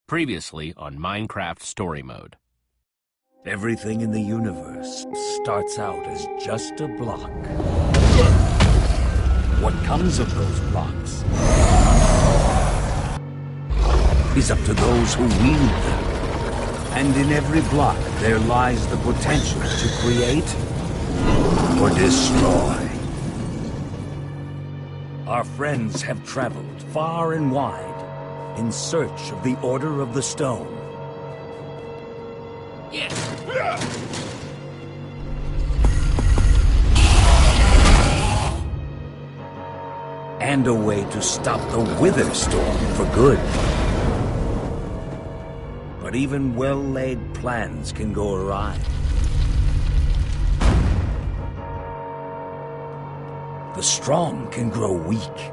Previously on Minecraft Story Mode. Everything in the universe starts out as just a block. What comes of those blocks is up to those who wield them. And in every block there lies the potential to create or destroy. Our friends have traveled far and wide in search of the Order of the Stone. Yes! And a way to stop the Wither Storm for good. But even well-laid plans can go awry. The strong can grow weak.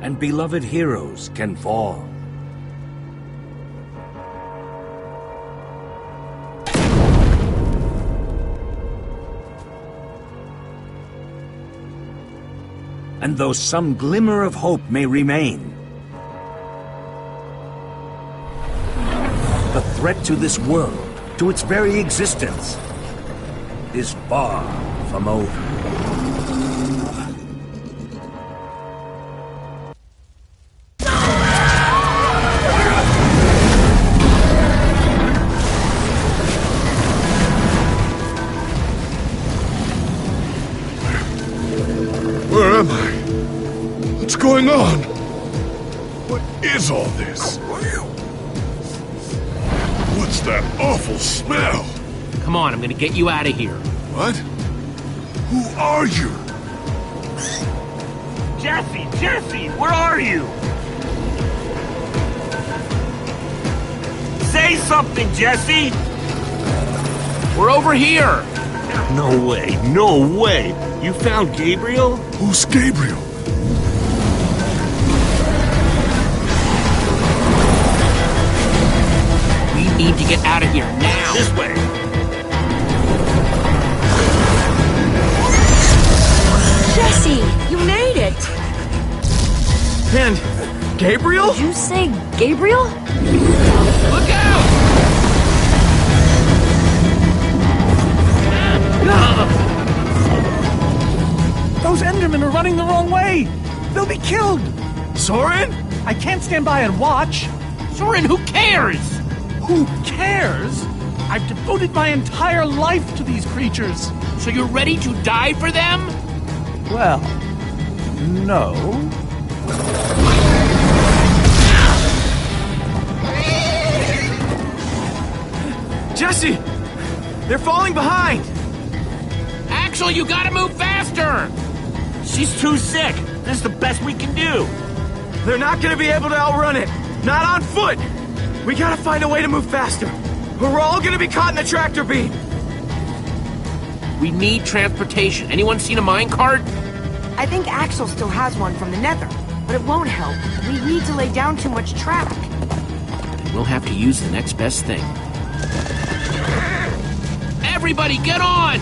And beloved heroes can fall. And though some glimmer of hope may remain, the threat to this world, to its very existence, is far from over. Where am I? What's going on? What is all this? What's that awful smell? Come on, I'm gonna get you out of here. What? Who are you? Jesse, where are you? Say something, Jesse! We're over here! No way! You found Gabriel? Who's Gabriel? We need to get out of here now! This way! Jesse, you made it! And Gabriel? Did you say Gabriel? Look out! Those Endermen are running the wrong way! They'll be killed! Soren? I can't stand by and watch! Soren, who cares? Who cares? I've devoted my entire life to these creatures! So you're ready to die for them? Well, no. Jesse! They're falling behind! Axel, you gotta move faster! She's too sick. This is the best we can do. They're not gonna be able to outrun it. Not on foot. We gotta find a way to move faster. Or we're all gonna be caught in the tractor beam. We need transportation. Anyone seen a minecart? I think Axel still has one from the Nether, but it won't help. We need to lay down too much track. We'll have to use the next best thing. Everybody, get on!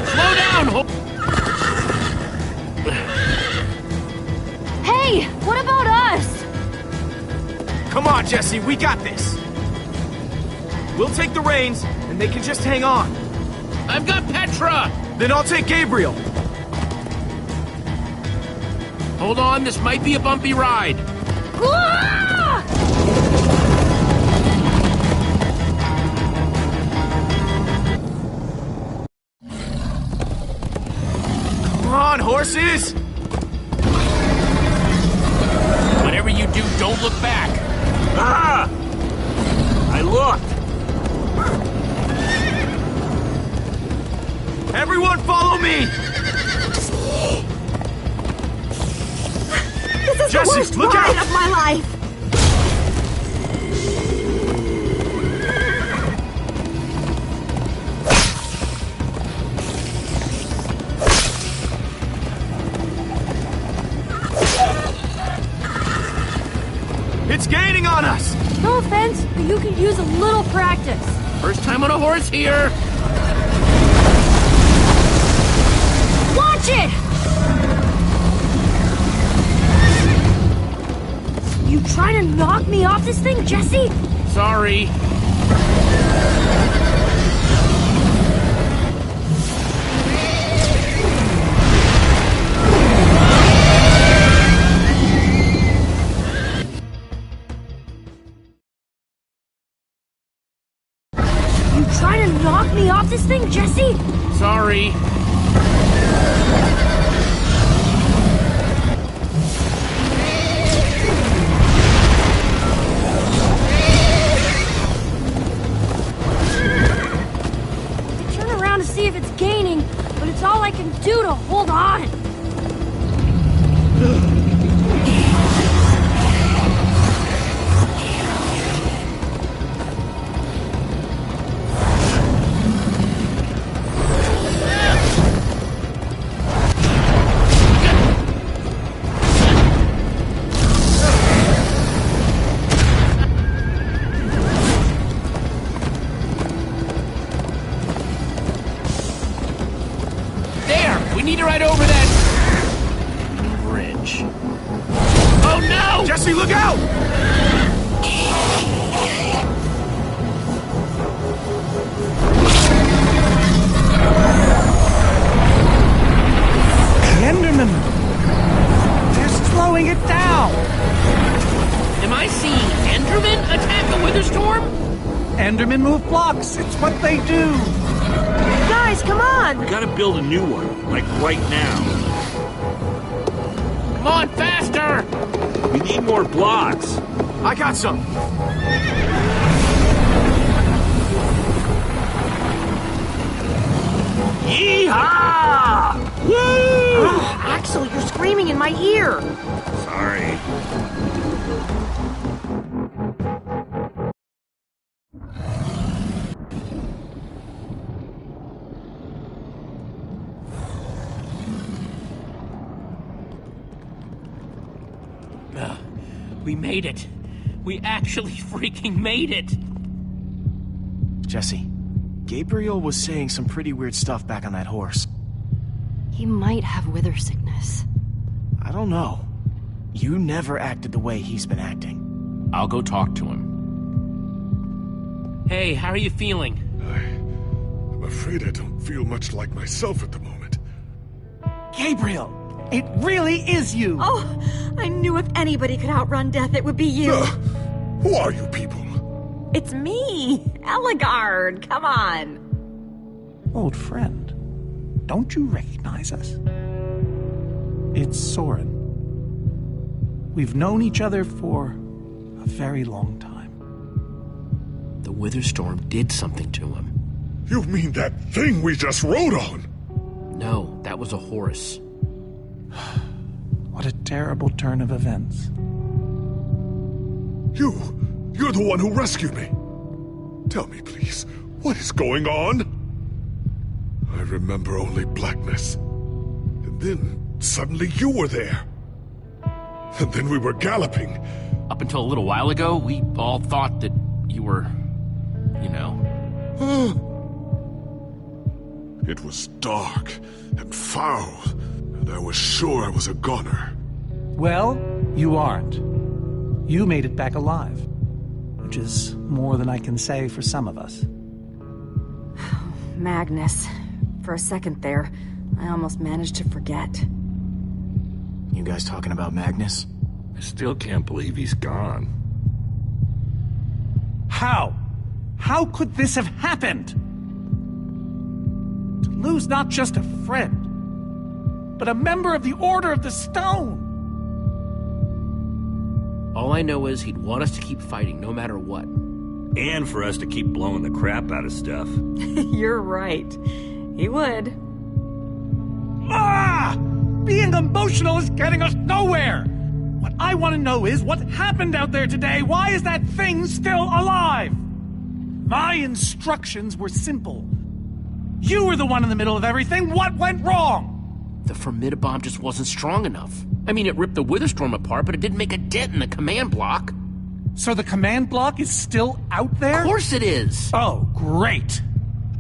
Slow down! Hey, what about Come on, Jesse, we got this. We'll take the reins, and they can just hang on. I've got Petra! Then I'll take Gabriel. Hold on, this might be a bumpy ride. Come on, horses! Whatever you do, don't look back. Ah! I looked. Everyone follow me! This is Jesse, the worst look ride out! of my life! It's gaining on us! No offense, but you could use a little practice. First time on a horse here. Watch it! You trying to knock me off this thing, Jesse? Sorry. You trying to knock me off this thing, Jesse? Sorry. Turn around to see if it's gaining, but it's all I can do to hold on. We need to ride over that bridge. Oh no! Jesse, look out! Enderman! They're slowing it down! Am I seeing Enderman attack a wither storm? Endermen move blocks, it's what they do! Guys, come on! We gotta build a new one, like right now. Come on, faster! We need more blocks. I got some. Yeehaw! Woo! Oh, Axel, you're screaming in my ear! Sorry. We made it. We actually freaking made it. Jesse, Gabriel was saying some pretty weird stuff back on that horse. He might have wither sickness. I don't know. You never acted the way he's been acting. I'll go talk to him. Hey, how are you feeling? I'm afraid I don't feel much like myself at the moment. Gabriel! It really is you! Oh, I knew if anybody could outrun death, it would be you. Who are you people? It's me, Eligard. Come on. Old friend, don't you recognize us? It's Soren. We've known each other for a very long time. The wither storm did something to him. You mean that thing we just rode on? No, that was a horse. What a terrible turn of events. You're the one who rescued me. Tell me, please, what is going on? I remember only blackness. And then, suddenly you were there. And then we were galloping. Up until a little while ago, we all thought that you were, you know. It was dark and foul, and I was sure I was a goner. Well, you aren't. You made it back alive. which is more than I can say for some of us. Magnus. For a second there, I almost managed to forget. You guys talking about Magnus? I still can't believe he's gone. How? How could this have happened? To lose not just a friend, but a member of the Order of the Stone. All I know is he'd want us to keep fighting no matter what. And for us to keep blowing the crap out of stuff. You're right. He would. Ah! Being emotional is getting us nowhere! What I want to know is what happened out there today. Why is that thing still alive? My instructions were simple. You were the one in the middle of everything. What went wrong? The Formidabomb just wasn't strong enough. I mean, it ripped the Witherstorm apart, but it didn't make a dent in the command block. So the command block is still out there? Of course it is! Oh, great.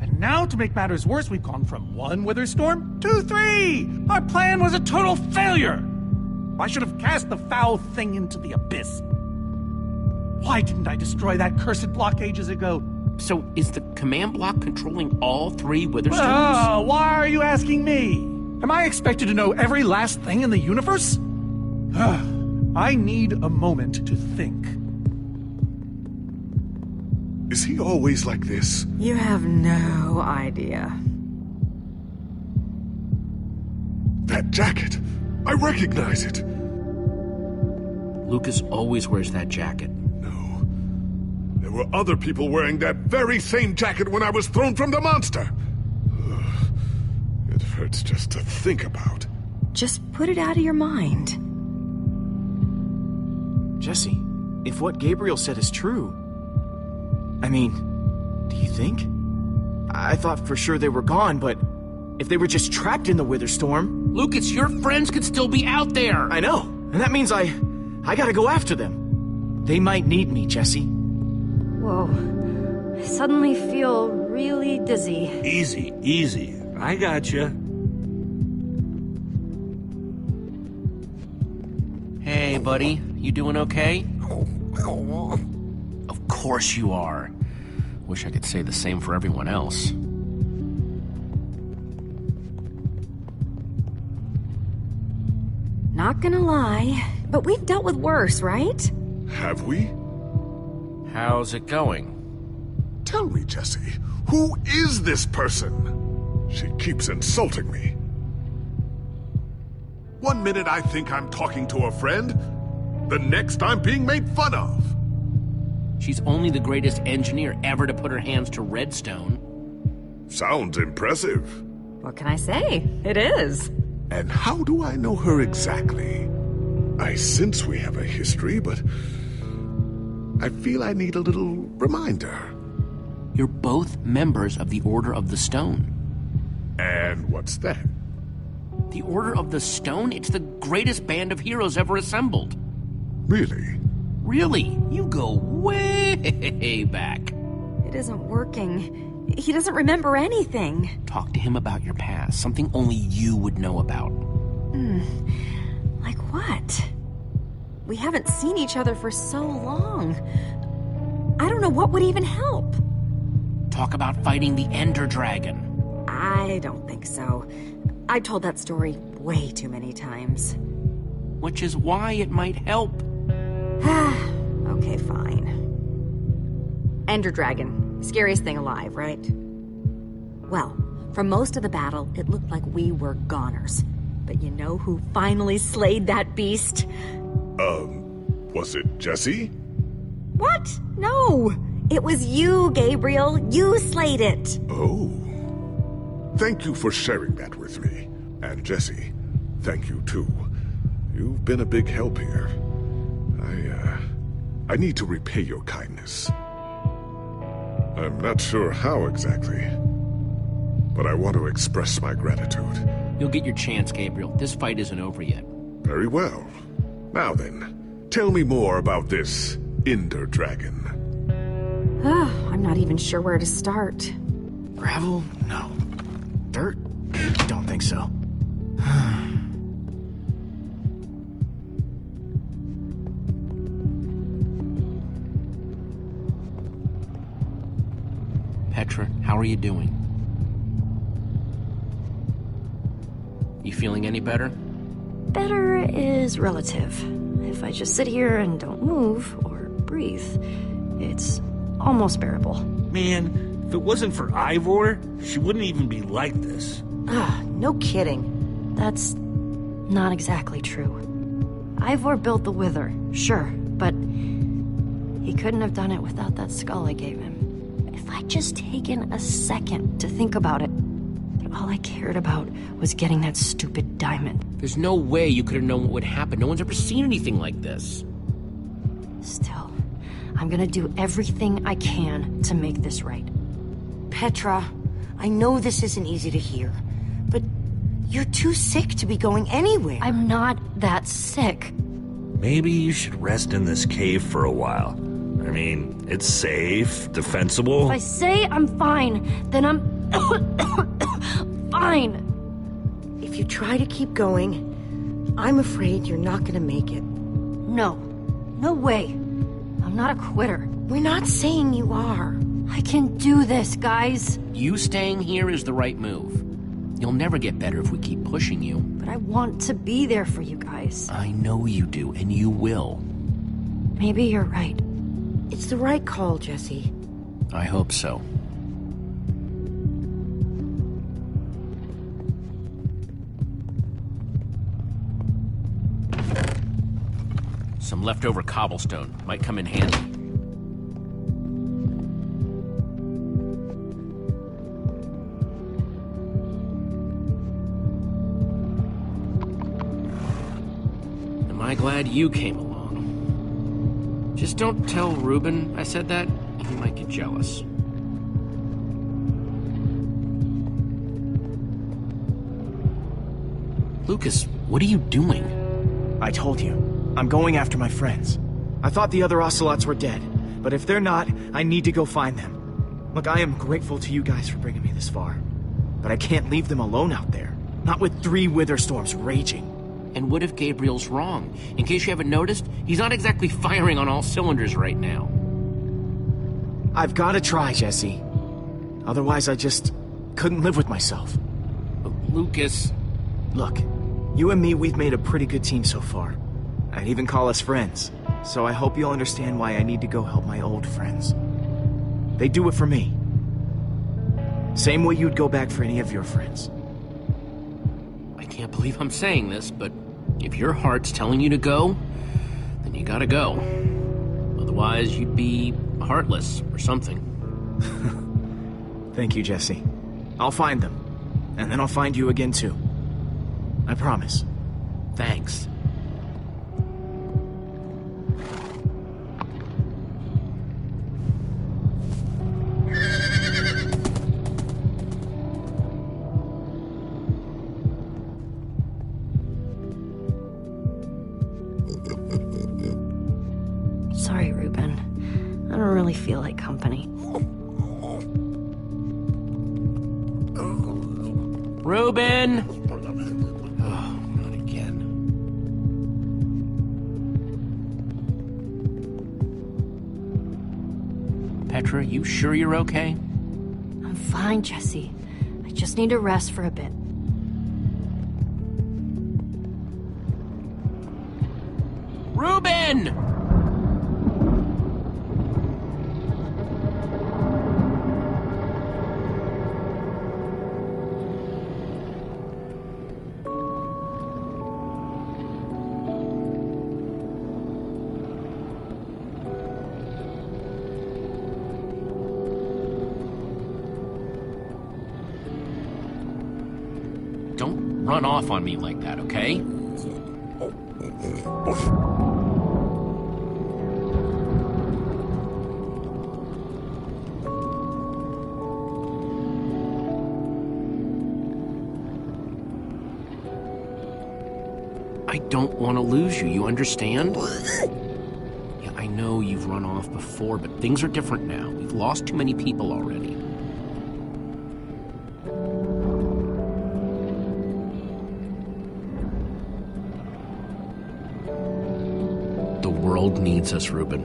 And now, to make matters worse, we've gone from 1 Witherstorm to 3! Our plan was a total failure! I should have cast the foul thing into the abyss. Why didn't I destroy that cursed block ages ago? So, is the command block controlling all 3 Witherstorms? Oh, why are you asking me? Am I expected to know every last thing in the universe? I need a moment to think. Is he always like this? You have no idea. That jacket! I recognize it! Lucas always wears that jacket. No. There were other people wearing that very same jacket when I was thrown from the monster! Ugh. It hurts just to think about. Just put it out of your mind. Jesse, if what Gabriel said is true... I mean, do you think? I thought for sure they were gone, but if they were just trapped in the Witherstorm... Lucas, your friends could still be out there! I know, and that means I gotta go after them. They might need me, Jesse. Whoa. I suddenly feel really dizzy. Easy, easy. I gotcha. Hey, buddy. You doing okay? Of course you are. Wish I could say the same for everyone else. Not gonna lie, but we've dealt with worse, right? Have we? How's it going? Tell me, Jesse, who is this person? She keeps insulting me. One minute I think I'm talking to a friend, the next I'm being made fun of. She's only the greatest engineer ever to put her hands to redstone. Sounds impressive. What can I say? It is. And how do I know her exactly? I sense we have a history, but I feel I need a little reminder. You're both members of the Order of the Stone. And what's that? The Order of the Stone? It's the greatest band of heroes ever assembled. Really? Really? You go way back. It isn't working. He doesn't remember anything. Talk to him about your past, something only you would know about. Like what? We haven't seen each other for so long. I don't know what would even help. Talk about fighting the Ender Dragon. I don't think so. I told that story way too many times. Which is why it might help. Okay, fine. Ender Dragon. Scariest thing alive, right? Well, for most of the battle, it looked like we were goners. But you know who finally slayed that beast? Was it Jesse? What? No! It was you, Gabriel. You slayed it. Oh. Thank you for sharing that with me. And Jesse, thank you too. You've been a big help here. I need to repay your kindness. I'm not sure how exactly, but I want to express my gratitude. You'll get your chance, Gabriel. This fight isn't over yet. Very well. Now then, tell me more about this Ender Dragon. I'm not even sure where to start. Gravel? No. Dirt? Don't think so. Petra, how are you doing? You feeling any better? Better is relative. If I just sit here and don't move or breathe, it's almost bearable. Man, if it wasn't for Ivor, she wouldn't even be like this. No kidding. That's not exactly true. Ivor built the Wither, sure, but he couldn't have done it without that skull I gave him. If I'd just taken a second to think about it, but all I cared about was getting that stupid diamond. There's no way you could have known what would happen. No one's ever seen anything like this. Still, I'm gonna do everything I can to make this right. Petra, I know this isn't easy to hear, but you're too sick to be going anywhere. I'm not that sick. Maybe you should rest in this cave for a while. I mean, it's safe, defensible. If I say I'm fine, then I'm fine. If you try to keep going, I'm afraid you're not gonna make it. No. No way. I'm not a quitter. We're not saying you are. I can do this, guys. You staying here is the right move. You'll never get better if we keep pushing you. But I want to be there for you guys. I know you do, and you will. Maybe you're right. It's the right call, Jesse. I hope so. Some leftover cobblestone might come in handy. Am I glad you came along? Just don't tell Reuben I said that. He might get jealous. Lucas, what are you doing? I told you. I'm going after my friends. I thought the other ocelots were dead, but if they're not, I need to go find them. Look, I am grateful to you guys for bringing me this far, but I can't leave them alone out there. Not with 3 wither storms raging. And what if Gabriel's wrong? In case you haven't noticed, he's not exactly firing on all cylinders right now. I've got to try, Jesse. Otherwise, I just couldn't live with myself. Lucas... Look, you and me, we've made a pretty good team so far. I'd even call us friends. So I hope you'll understand why I need to go help my old friends. They do it for me. Same way you'd go back for any of your friends. I can't believe I'm saying this, but if your heart's telling you to go, then you gotta go. Otherwise, you'd be heartless or something. Thank you, Jesse. I'll find them. And then I'll find you again, too. I promise. Thanks. Sorry, Reuben. I don't really feel like company. Reuben! Oh, not again. Petra, you sure you're okay? I'm fine, Jesse. I just need to rest for a bit. Reuben! Don't run off on me like that, okay? I don't want to lose you, you understand? Yeah, I know you've run off before, but things are different now. We've lost too many people already. The world needs us, Reuben.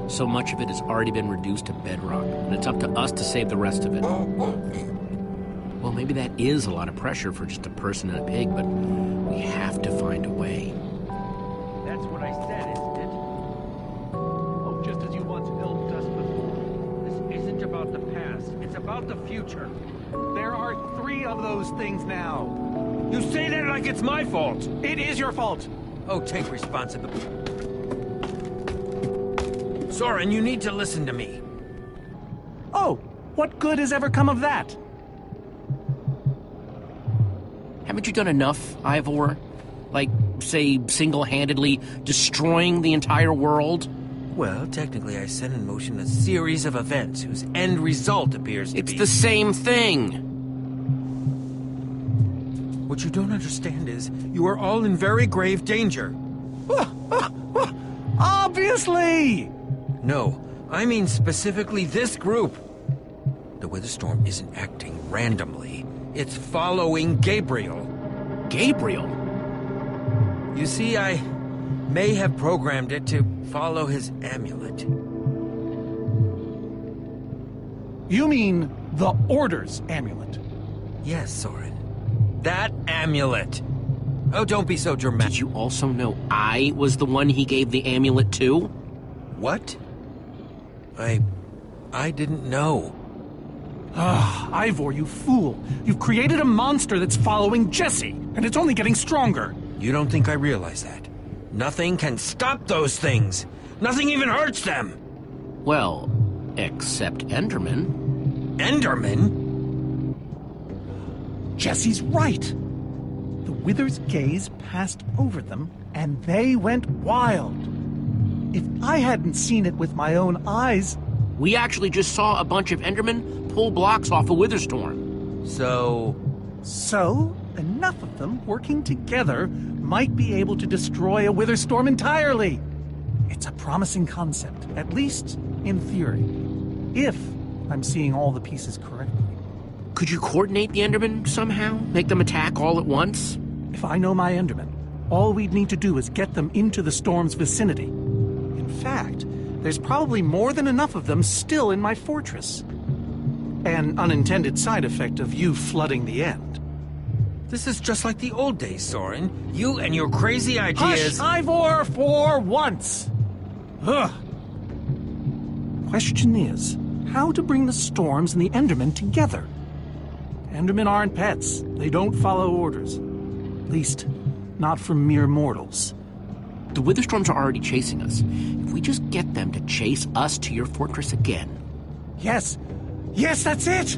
So much of it has already been reduced to bedrock, and it's up to us to save the rest of it. Well, maybe that is a lot of pressure for just a person and a pig, but we have to find a way. That's what I said, isn't it? Oh, just as you once helped us before. This isn't about the past. It's about the future. There are 3 of those things now. You say that like it's my fault. It is your fault. Oh, take responsibility. Soren, you need to listen to me. Oh, what good has ever come of that? Haven't you done enough, Ivor? Like, say, single-handedly destroying the entire world? Well, technically I set in motion a series of events whose end result appears to be... It's the same thing! What you don't understand is, you are all in very grave danger. Obviously! No, I mean specifically this group. The weather storm isn't acting randomly. It's following Gabriel. Gabriel? You see, I may have programmed it to follow his amulet. You mean the Order's amulet? Yes, Soren. That amulet. Oh, don't be so dramatic. Did you also know I was the one he gave the amulet to? What? I didn't know. Ah, Ivor, you fool. You've created a monster that's following Jesse, and it's only getting stronger. You don't think I realize that? Nothing can stop those things. Nothing even hurts them. Well, except Enderman. Enderman? Jesse's right. The Wither's gaze passed over them, and they went wild. If I hadn't seen it with my own eyes... We actually just saw a bunch of Endermen pull blocks off a Witherstorm. So, enough of them working together might be able to destroy a Witherstorm entirely. It's a promising concept, at least in theory, if I'm seeing all the pieces correctly. Could you coordinate the Endermen somehow? Make them attack all at once? If I know my Endermen, all we'd need to do is get them into the storm's vicinity. In fact, there's probably more than enough of them still in my fortress. An unintended side effect of you flooding the end. this is just like the old days, Soren. You and your crazy ideas... Hush, Ivor, for once! Ugh. Question is, how to bring the Storms and the Endermen together? Endermen aren't pets. They don't follow orders. At least, not from mere mortals. The Witherstorms are already chasing us. If we just get them to chase us to your fortress again... Yes! Yes, that's it!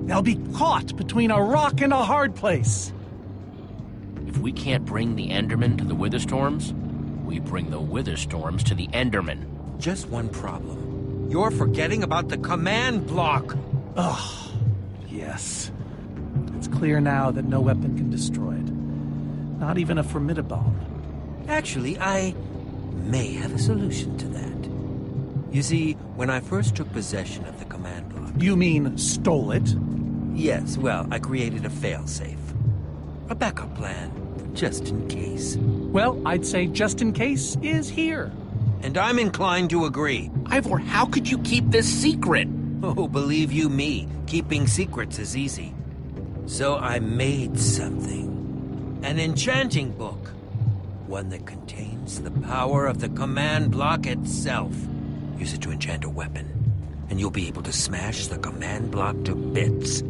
They'll be caught between a rock and a hard place. If we can't bring the Endermen to the Witherstorms, we bring the Witherstorms to the Endermen. Just one problem. You're forgetting about the command block. Ugh. Yes. It's clear now that no weapon can destroy it. Not even a formidabone. Actually, I may have a solution to that. You see, when I first took possession of the command block... You mean stole it? Yes, well, I created a failsafe. A backup plan, for just in case. Well, I'd say just in case is here. And I'm inclined to agree. Ivor, how could you keep this secret? Oh, believe you me, keeping secrets is easy. So I made something. An enchanting book. One that contains the power of the command block itself. Use it to enchant a weapon, and you'll be able to smash the command block to bits.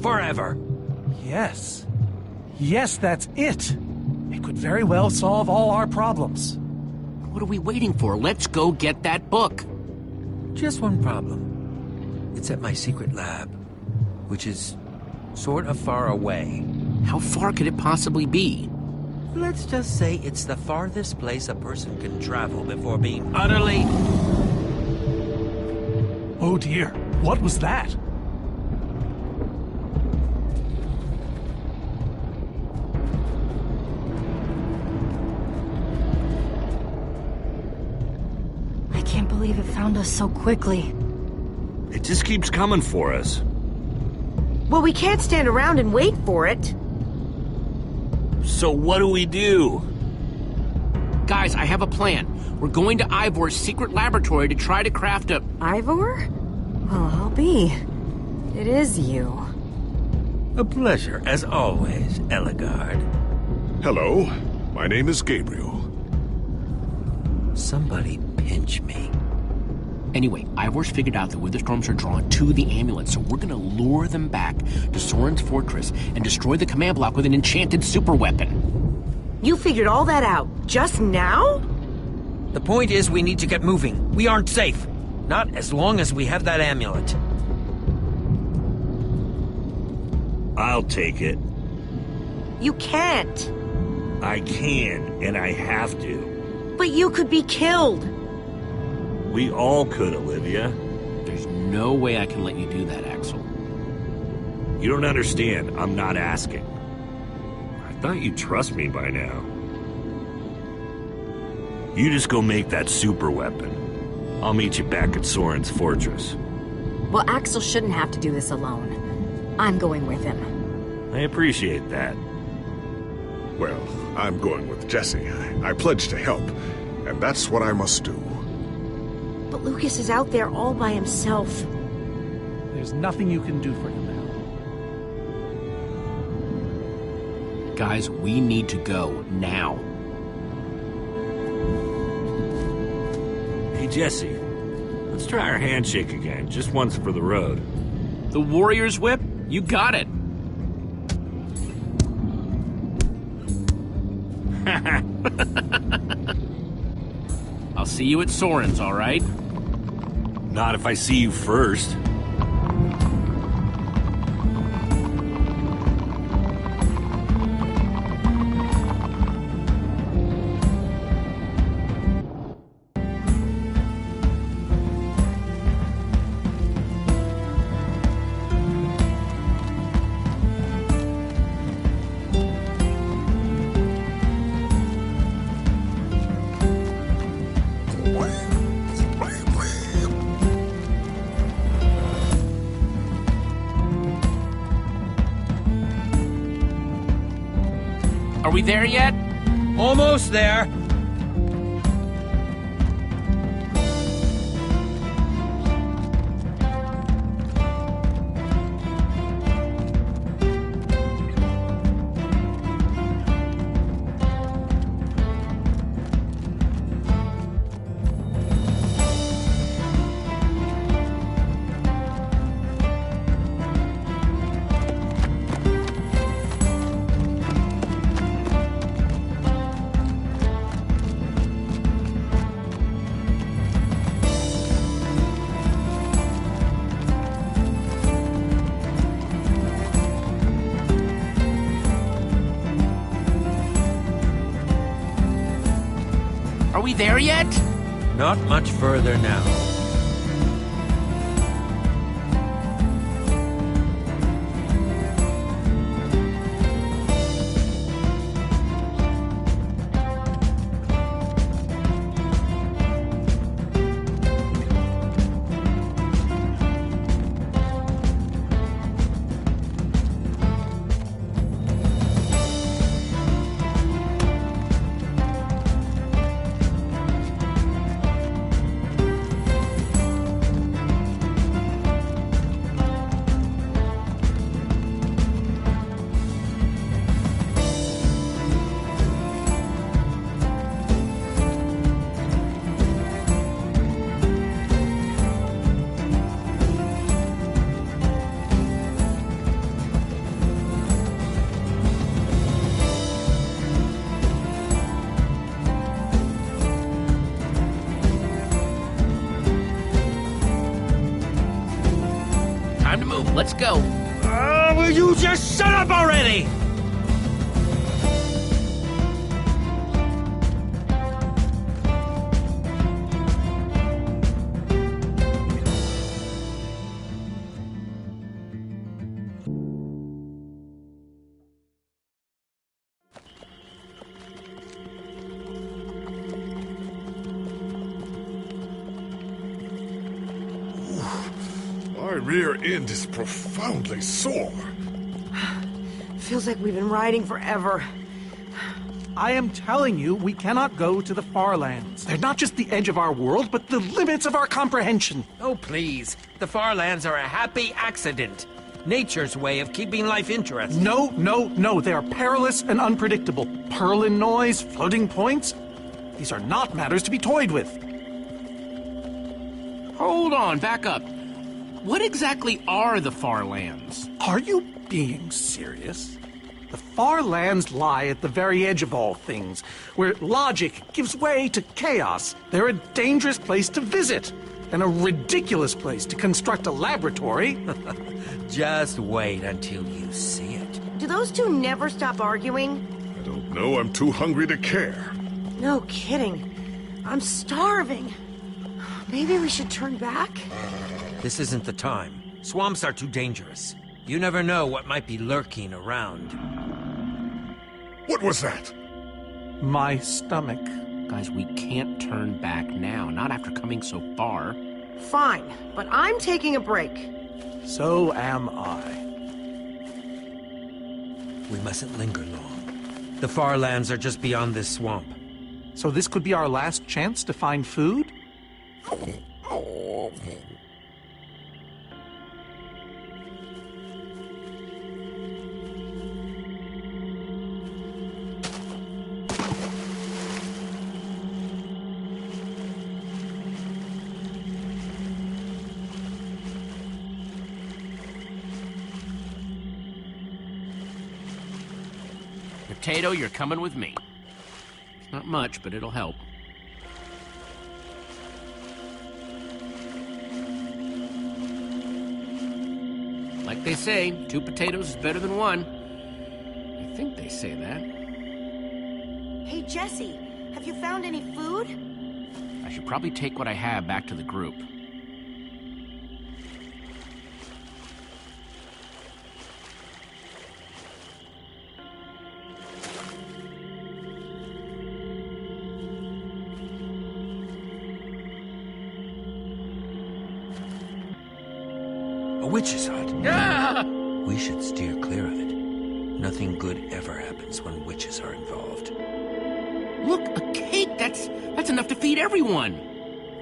Forever. Yes. Yes, that's it. It could very well solve all our problems. What are we waiting for? Let's go get that book. Just one problem. It's at my secret lab, which is sort of far away. How far could it possibly be? Let's just say it's the farthest place a person can travel before being utterly... Oh dear, what was that? I can't believe it found us so quickly. It just keeps coming for us. Well, we can't stand around and wait for it. So what do we do? Guys, I have a plan. We're going to Ivor's secret laboratory to try to craft a... Ivor? Well, I'll be. It is you. A pleasure, as always, Eligard. Hello, my name is Gabriel. Somebody pinch me. Anyway, Ivor's figured out the Witherstorms are drawn to the amulet, so we're gonna lure them back to Soren's fortress and destroy the command block with an enchanted superweapon. You figured all that out just now? The point is we need to get moving. We aren't safe. Not as long as we have that amulet. I'll take it. You can't. I can, and I have to. But you could be killed. We all could, Olivia. There's no way I can let you do that, Axel. You don't understand. I'm not asking. I thought you'd trust me by now. You just go make that super weapon. I'll meet you back at Soren's fortress. Well, Axel shouldn't have to do this alone. I'm going with him. I appreciate that. Well, I'm going with Jesse. I pledged to help, and that's what I must do. But Lucas is out there all by himself. There's nothing you can do for him now. Guys, we need to go now. Hey, Jesse. Let's try our handshake again, just once for the road. The Warrior's Whip? You got it. I'll see you at Soren's, all right? Not if I see you first. Are we there yet? Almost there. Are we there yet? Not much further now. Time to move. Let's go. Will you just shut up already? My rear end is profoundly sore. Feels like we've been riding forever. I am telling you, we cannot go to the far lands. They're not just the edge of our world, but the limits of our comprehension. Oh, please. The far lands are a happy accident. Nature's way of keeping life interesting. No, no, no. They are perilous and unpredictable. Purlin noise, floating points. These are not matters to be toyed with. Hold on, back up. What exactly are the far lands? Are you being serious? The far lands lie at the very edge of all things, where logic gives way to chaos. They're a dangerous place to visit, and a ridiculous place to construct a laboratory. Just wait until you see it. Do those two never stop arguing? I don't know. I'm too hungry to care. No kidding. I'm starving. Maybe we should turn back? This isn't the time. Swamps are too dangerous. You never know what might be lurking around. What was that? My stomach. Guys, we can't turn back now, not after coming so far. Fine, but I'm taking a break. So am I. We mustn't linger long. The far lands are just beyond this swamp. So this could be our last chance to find food? Potato, you're coming with me. It's not much, but it'll help. Like they say, 2 potatoes is better than 1. I think they say that. Hey, Jesse, have you found any food? I should probably take what I have back to the group. A witch's hut. Ah! We should steer clear of it. Nothing good ever happens when witches are involved. Look, a cake! That's enough to feed everyone!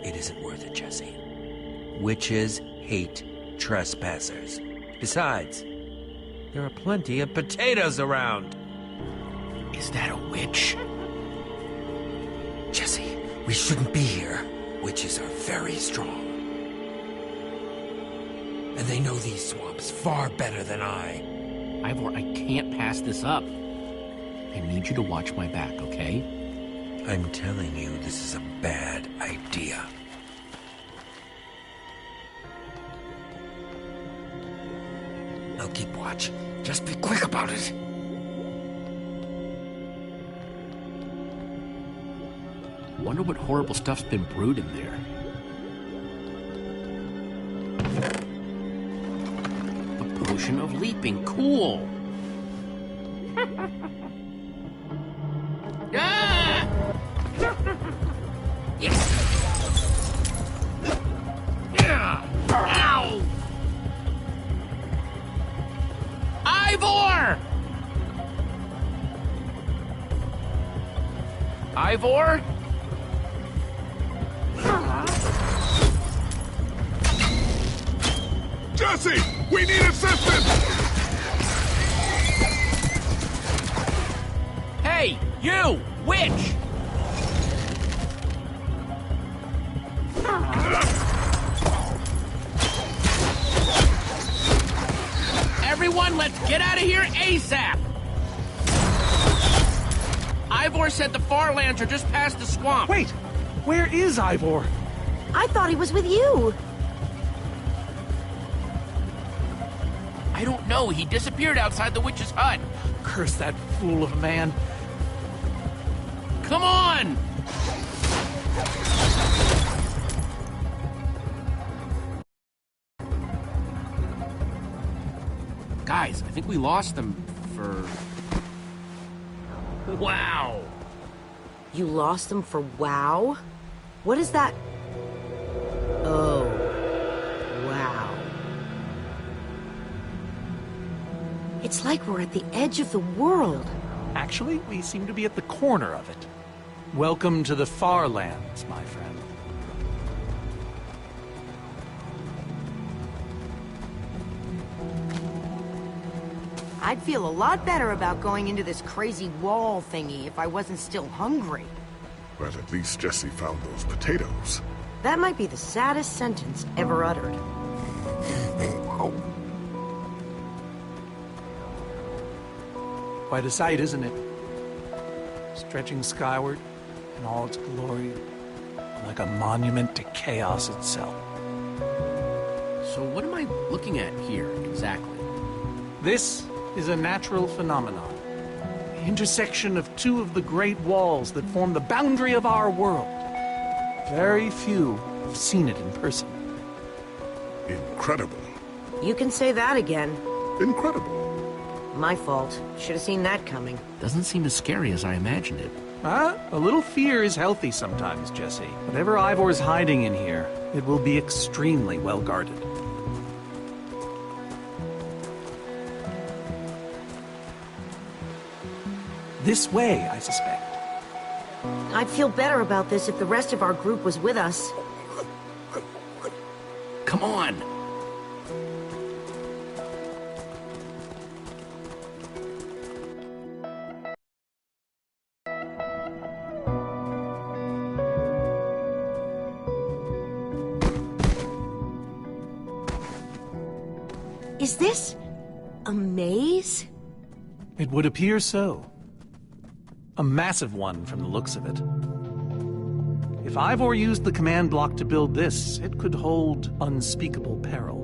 It isn't worth it, Jesse. Witches hate trespassers. Besides, there are plenty of potatoes around. Is that a witch? Jesse, we shouldn't be here. Witches are very strong. And they know these swamps far better than I. Ivor, I can't pass this up. I need you to watch my back, okay? I'm telling you, this is a bad idea. I'll keep watch. Just be quick about it. Wonder what horrible stuff's been brewed in there. A potion of leaping. Cool. Ah! Yes. Yeah. Ow! Ivor! Ivor? Jesse! We need assistance! Hey, you! Witch! Everyone, let's get out of here ASAP! Ivor said the far lands are just past the swamp. Wait! Where is Ivor? I thought he was with you. I don't know. He disappeared outside the witch's hut. Curse that fool of a man. Come on! Guys, I think we lost them for... Wow! You lost them for WoW? What is that? Oh, wow. It's like we're at the edge of the world. Actually, we seem to be at the corner of it. Welcome to the Far Lands, my friend. I'd feel a lot better about going into this crazy wall thingy if I wasn't still hungry. Well, at least Jesse found those potatoes. That might be the saddest sentence ever uttered. Quite a sight, isn't it? Stretching skyward in all its glory, like a monument to chaos itself. So what am I looking at here, exactly? This is a natural phenomenon. The intersection of two of the great walls that form the boundary of our world. Very few have seen it in person. Incredible. You can say that again. Incredible. My fault. Should have seen that coming. Doesn't seem as scary as I imagined it. A little fear is healthy sometimes, Jesse. Whatever Ivor's hiding in here, it will be extremely well guarded. This way, I suspect. I'd feel better about this if the rest of our group was with us. Come on! Is this a maze? It would appear so. A massive one from the looks of it. If Ivor used the command block to build this, it could hold unspeakable peril.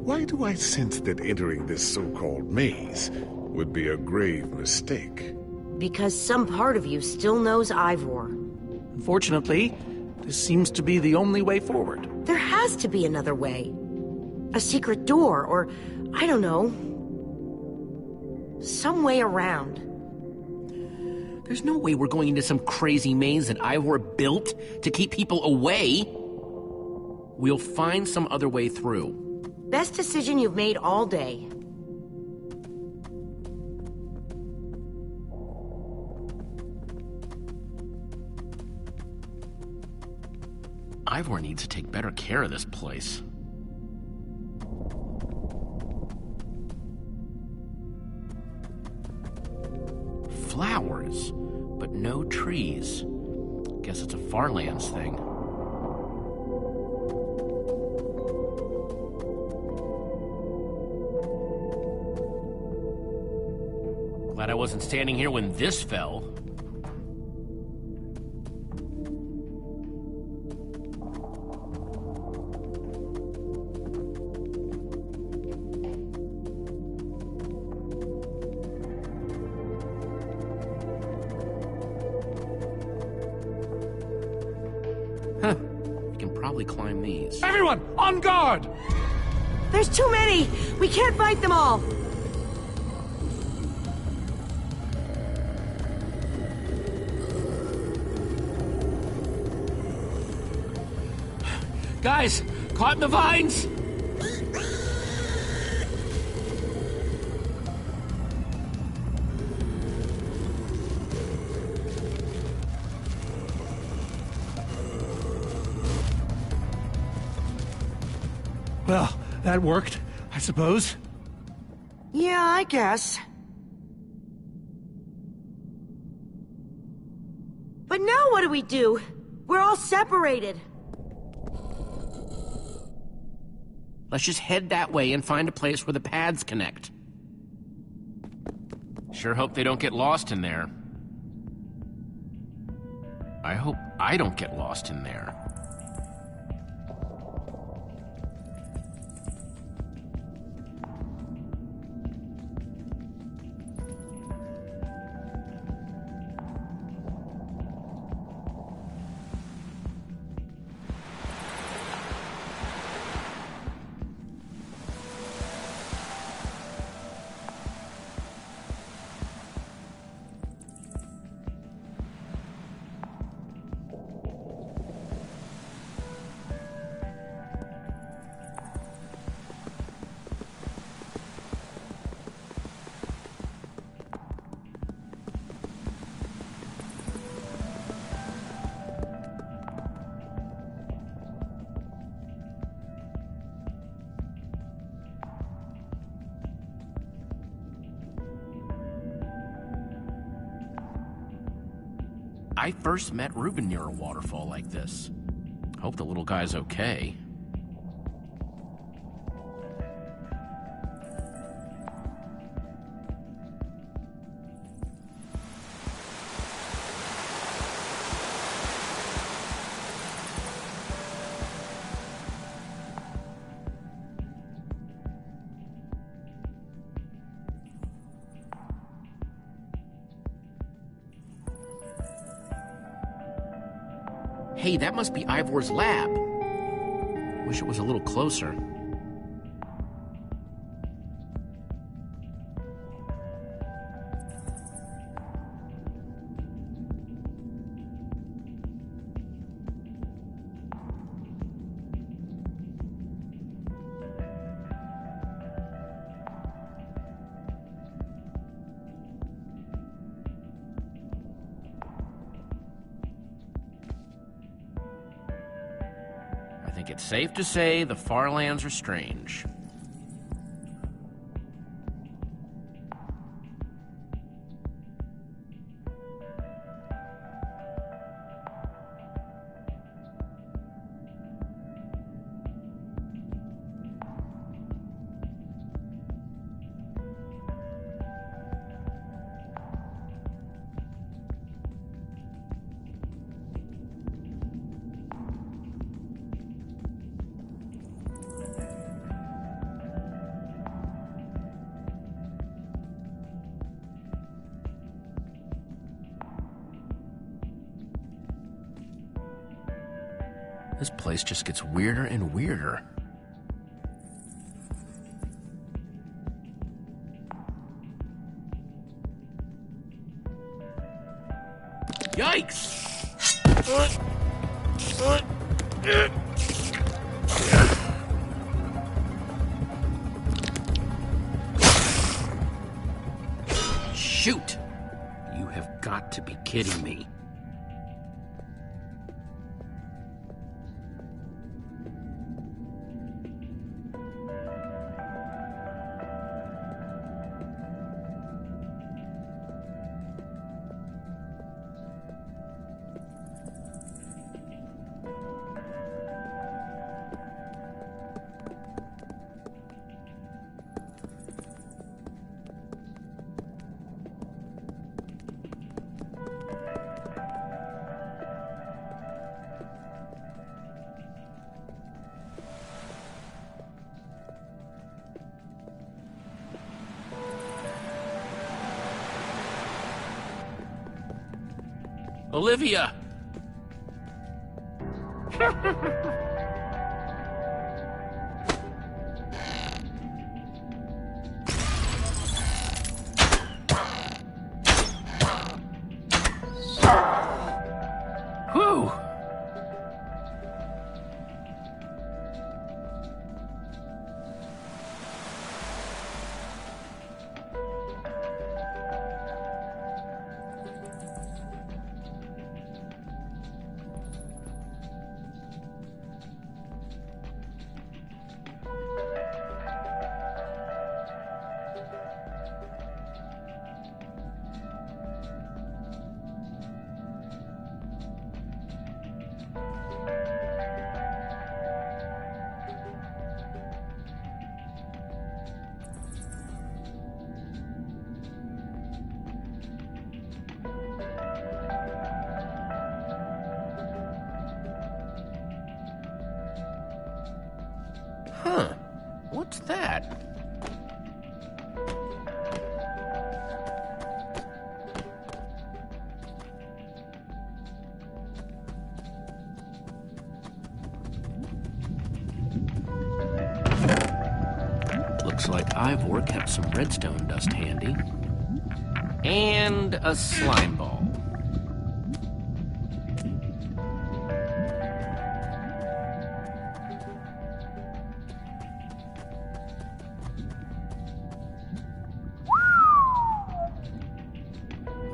Why do I sense that entering this so-called maze would be a grave mistake? Because some part of you still knows Ivor. Unfortunately, this seems to be the only way forward. There has to be another way. A secret door, or, I don't know, some way around. There's no way we're going into some crazy maze that Ivor built to keep people away. We'll find some other way through. Best decision you've made all day. Ivor needs to take better care of this place. Flowers, but no trees. Guess it's a Farlands thing. Glad I wasn't standing here when this fell. Climb these. Everyone, on guard! There's too many! We can't fight them all! Guys, caught in the vines! Well, that worked, I suppose. Yeah, I guess. But now what do we do? We're all separated. Let's just head that way and find a place where the paths connect. Sure hope they don't get lost in there. I hope I don't get lost in there. I first met Reuben near a waterfall like this. Hope the little guy's okay. Hey, that must be Ivor's lab. Wish it was a little closer. I think it's safe to say the far lands are strange. This place just gets weirder and weirder. Yikes! Shoot! You have got to be kidding me. Olivia! Whew! Huh. What's that? Looks like Ivor kept some redstone dust handy. And a slime ball.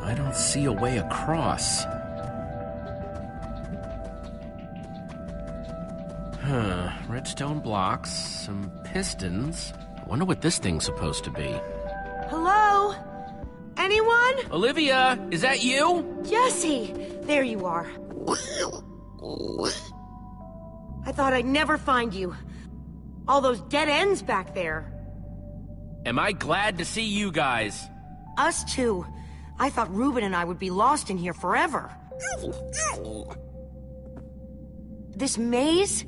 I don't see a way across. Huh, redstone blocks, some pistons. I wonder what this thing's supposed to be. Hello? Anyone? Olivia, is that you? Jesse, There you are. I thought I'd never find you. All those dead ends back there. Am I glad to see you guys? Us too. I thought Reuben and I would be lost in here forever. This maze?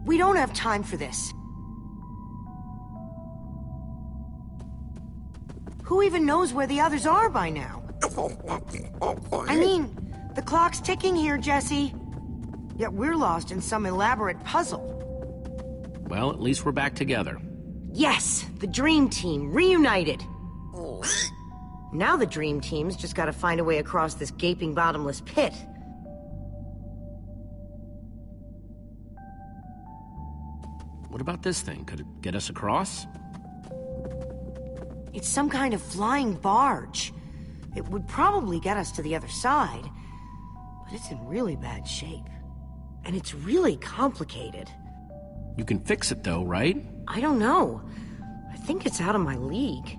We don't have time for this. Who even knows where the others are by now? I mean, the clock's ticking here, Jesse. Yet we're lost in some elaborate puzzle. Well, at least we're back together. Yes, the Dream Team, reunited. Now the Dream Team's just gotta find a way across this gaping bottomless pit. What about this thing? Could it get us across? It's some kind of flying barge. It would probably get us to the other side, but it's in really bad shape. And it's really complicated. You can fix it though, right? I don't know. I think it's out of my league.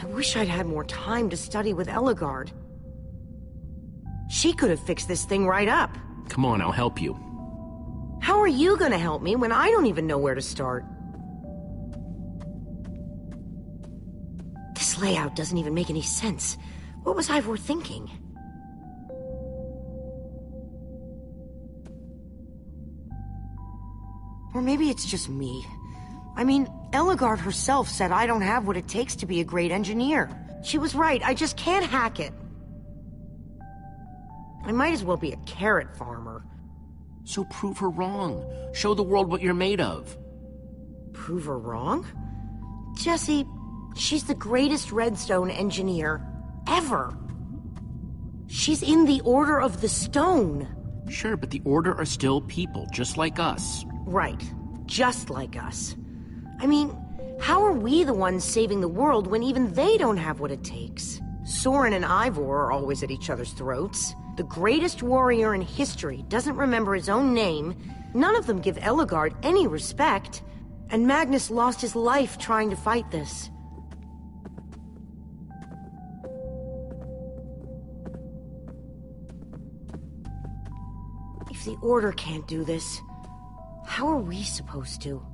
I wish I'd had more time to study with Eligard. She could have fixed this thing right up. Come on, I'll help you. How are you gonna help me when I don't even know where to start? This layout doesn't even make any sense. What was Ivor thinking? Or maybe it's just me. I mean, Eligard herself said I don't have what it takes to be a great engineer. She was right, I just can't hack it. I might as well be a carrot farmer. So prove her wrong. Show the world what you're made of. Prove her wrong? Jesse, she's the greatest redstone engineer ever. She's in the Order of the Stone. Sure, but the Order are still people, just like us. Right, just like us. I mean, how are we the ones saving the world when even they don't have what it takes? Soren and Ivor are always at each other's throats. The greatest warrior in history doesn't remember his own name. None of them give Eligard any respect. And Magnus lost his life trying to fight this. If the Order can't do this, how are we supposed to?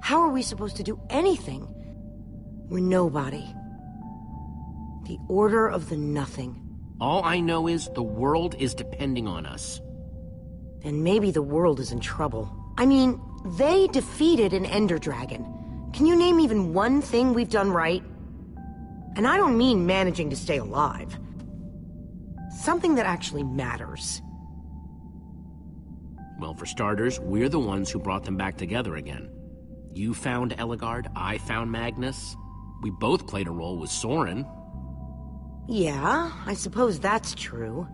How are we supposed to do anything? We're nobody. The Order of the Nothing. All I know is the world is depending on us. Then maybe the world is in trouble. I mean, they defeated an Ender Dragon. Can you name even one thing we've done right? And I don't mean managing to stay alive. Something that actually matters. Well, for starters, we're the ones who brought them back together again. You found Eligard, I found Magnus. We both played a role with Soren. Yeah, I suppose that's true.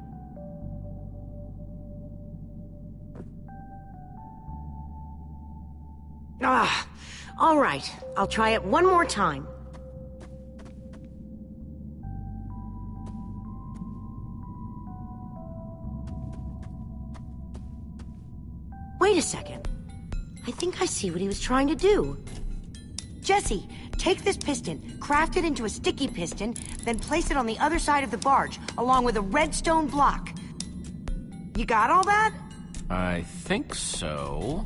All right. I'll try it one more time. Wait a second. I think I see what he was trying to do. Jesse, take this piston, craft it into a sticky piston, then place it on the other side of the barge, along with a redstone block. You got all that? I think so.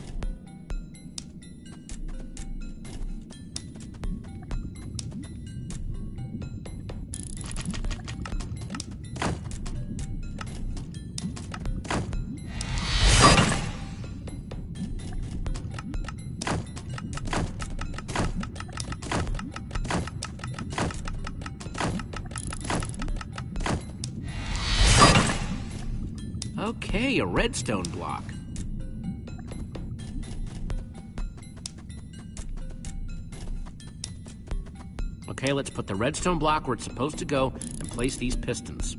Okay, a redstone block. Okay, let's put the redstone block where it's supposed to go and place these pistons.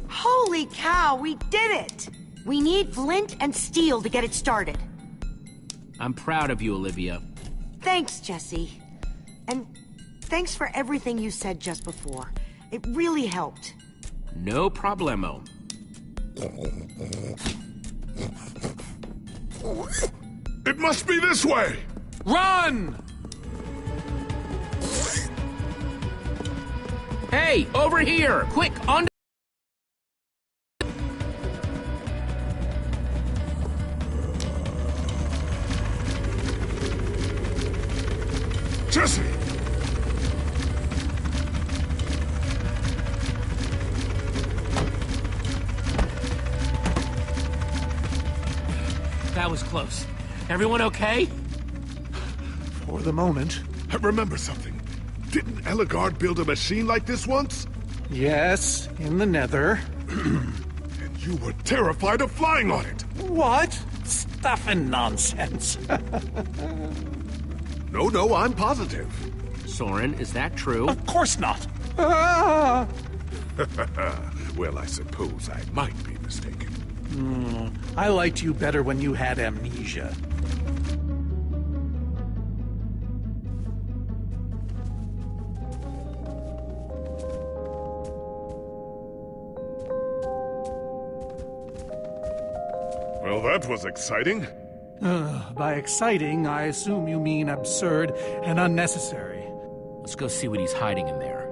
Holy cow, we did it! We need flint and steel to get it started. I'm proud of you, Olivia. Thanks, Jesse. And thanks for everything you said just before. It really helped. No problemo. It must be this way! Run! Hey, over here! Quick, on Jesse! That was close. Everyone okay? For the moment. I remember something. Didn't Eligard build a machine like this once? Yes, in the Nether. And you were terrified of flying on it! What? Stuff and nonsense. No, I'm positive. Soren, is that true? Of course not. Ah! Well, I suppose I might be mistaken. I liked you better when you had amnesia. Well, that was exciting. By exciting, I assume you mean absurd and unnecessary. Let's go see what he's hiding in there.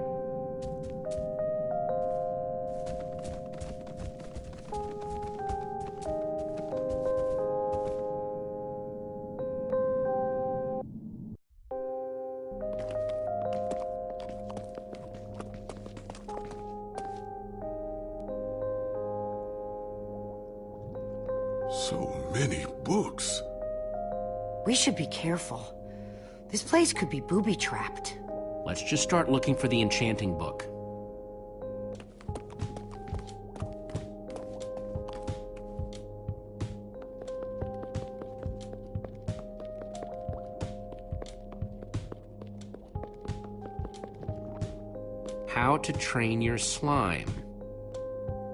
So many books. We should be careful. This place could be booby-trapped. Let's just start looking for the enchanting book. How to train your slime.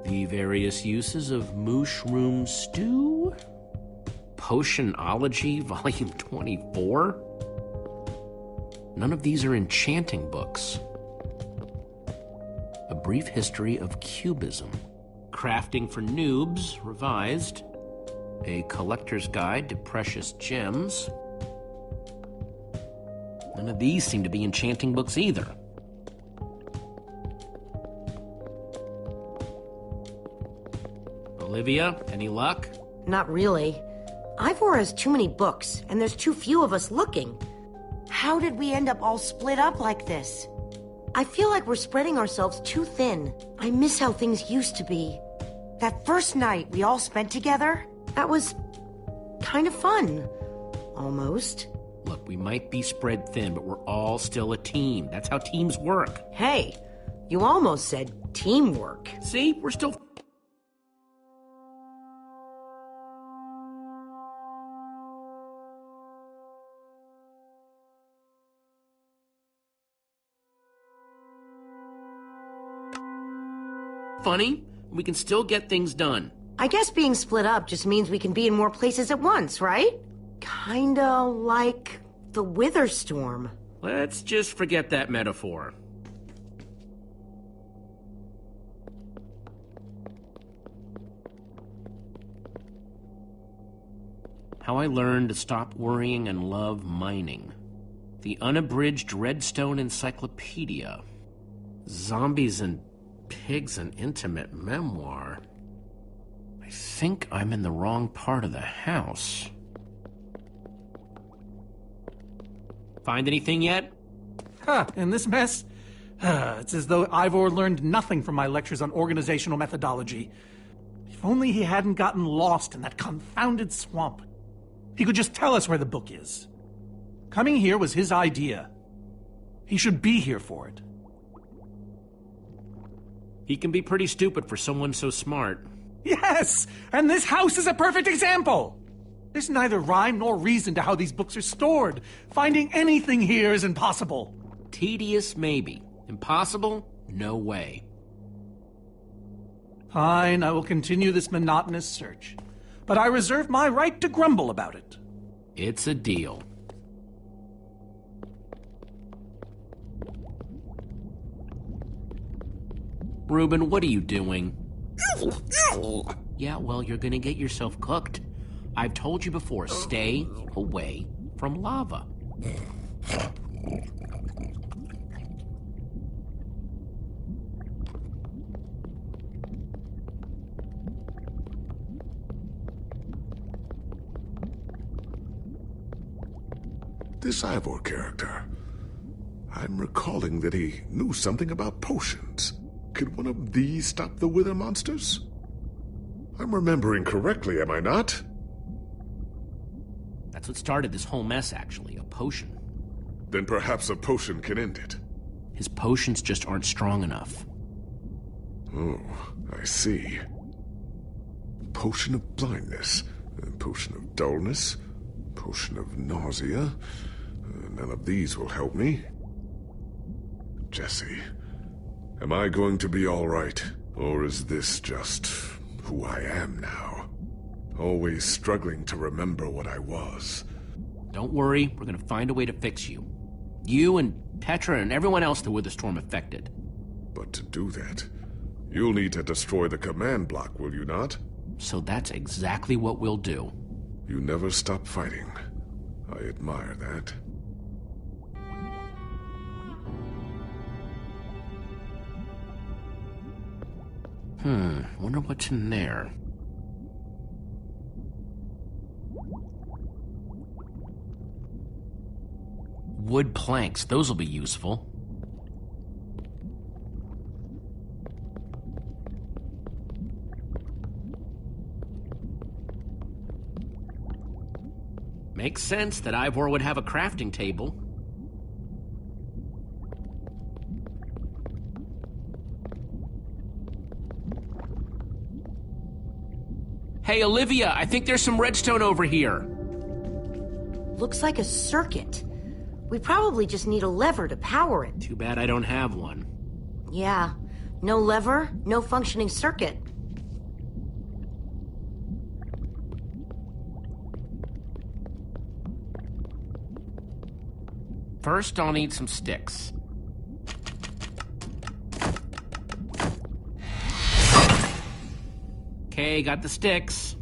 The various uses of mushroom stew? Potionology, Volume 24? None of these are enchanting books. A Brief History of Cubism. Crafting for Noobs, revised. A Collector's Guide to Precious Gems. None of these seem to be enchanting books either. Olivia, any luck? Not really. Ivor has too many books, and there's too few of us looking. How did we end up all split up like this? I feel like we're spreading ourselves too thin. I miss how things used to be. That first night we all spent together, that was kind of fun. Almost. Look, we might be spread thin, but we're all still a team. That's how teams work. Hey, you almost said teamwork. See, we're still... funny. We can still get things done. I guess being split up just means we can be in more places at once, right? Kinda like the Wither Storm. Let's just forget that metaphor. How I Learned to Stop Worrying and Love Mining. The Unabridged Redstone Encyclopedia. Zombies and Pigs, an Intimate Memoir. I think I'm in the wrong part of the house. Find anything yet? In this mess? It's as though Ivor learned nothing from my lectures on organizational methodology. If only he hadn't gotten lost in that confounded swamp. He could just tell us where the book is. Coming here was his idea. He should be here for it. He can be pretty stupid for someone so smart. Yes! And this house is a perfect example! There's neither rhyme nor reason to how these books are stored. Finding anything here is impossible. Tedious, maybe. Impossible? No way. Fine, I will continue this monotonous search. But I reserve my right to grumble about it. It's a deal. Reuben, what are you doing? Yeah, well, you're gonna get yourself cooked. I've told you before, stay away from lava. This Ivor character. I'm recalling that he knew something about potions. Could one of these stop the wither monsters? I'm remembering correctly, am I not? That's what started this whole mess, actually, a potion. Then perhaps a potion can end it. His potions just aren't strong enough. Oh, I see. Potion of blindness, a potion of dullness, potion of nausea. None of these will help me. Jesse, am I going to be all right? Or is this just who I am now? Always struggling to remember what I was. Don't worry, we're gonna find a way to fix you. You and Petra and everyone else the Witherstorm affected. But to do that, you'll need to destroy the command block, will you not? So that's exactly what we'll do. You never stop fighting. I admire that. Wonder what's in there. Wood planks, those will be useful. Makes sense that Ivor would have a crafting table. Hey, Olivia, I think there's some redstone over here. Looks like a circuit. We probably just need a lever to power it. Too bad I don't have one. Yeah. No lever, no functioning circuit. First, I'll need some sticks. Okay, got the sticks.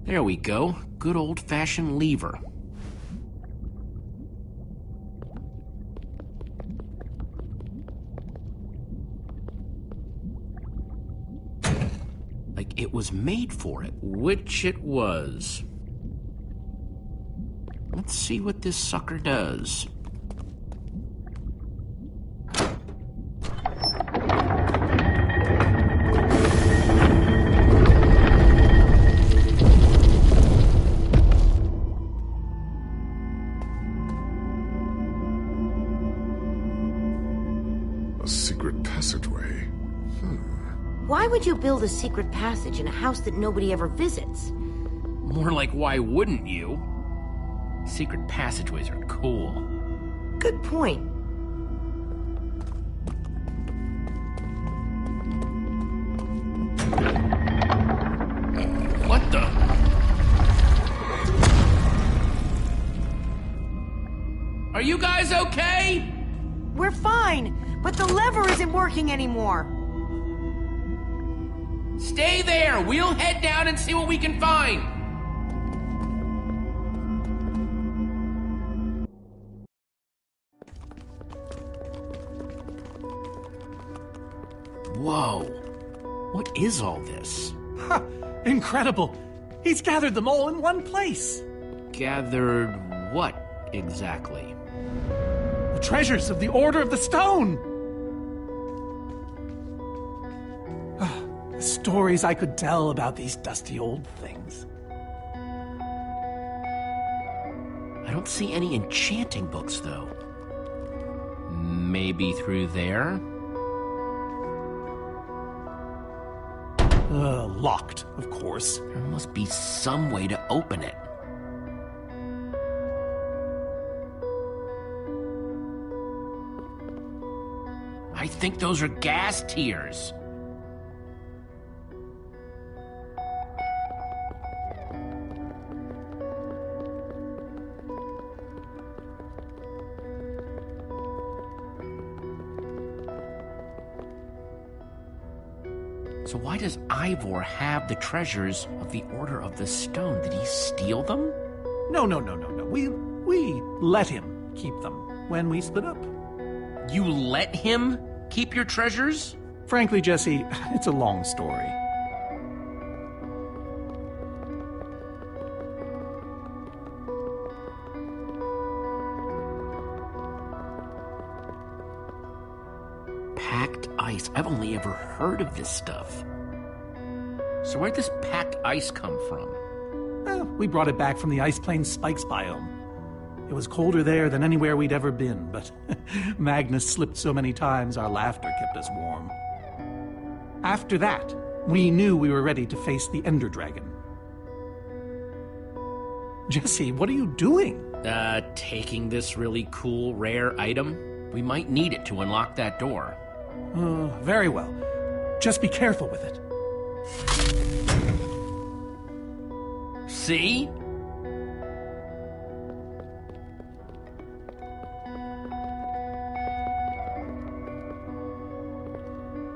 There we go. Good old-fashioned lever. Like it was made for it, which it was. Let's see what this sucker does. A secret passageway. Why would you build a secret passage in a house that nobody ever visits? More like, why wouldn't you? Secret passageways are cool. Good point. What the? Are you guys okay? We're fine, but the lever isn't working anymore. Stay there! We'll head down and see what we can find! Whoa. What is all this? Ha! Incredible! He's gathered them all in one place! Gathered what, exactly? The treasures of the Order of the Stone! The stories I could tell about these dusty old things. I don't see any enchanting books, though. Maybe through there? Locked, of course. There must be some way to open it. I think those are gas tears. So why does Ivor have the treasures of the Order of the Stone? Did he steal them? No. We let him keep them when we split up. You let him keep your treasures? Frankly, Jesse, it's a long story. Packed ice. I've only ever heard of this stuff. So where'd this packed ice come from? Well, we brought it back from the Ice Plains Spikes biome. It was colder there than anywhere we'd ever been, but Magnus slipped so many times our laughter kept us warm. After that, we knew we were ready to face the Ender Dragon. Jesse, what are you doing? Taking this really cool, rare item. We might need it to unlock that door. Very well. Just be careful with it. See?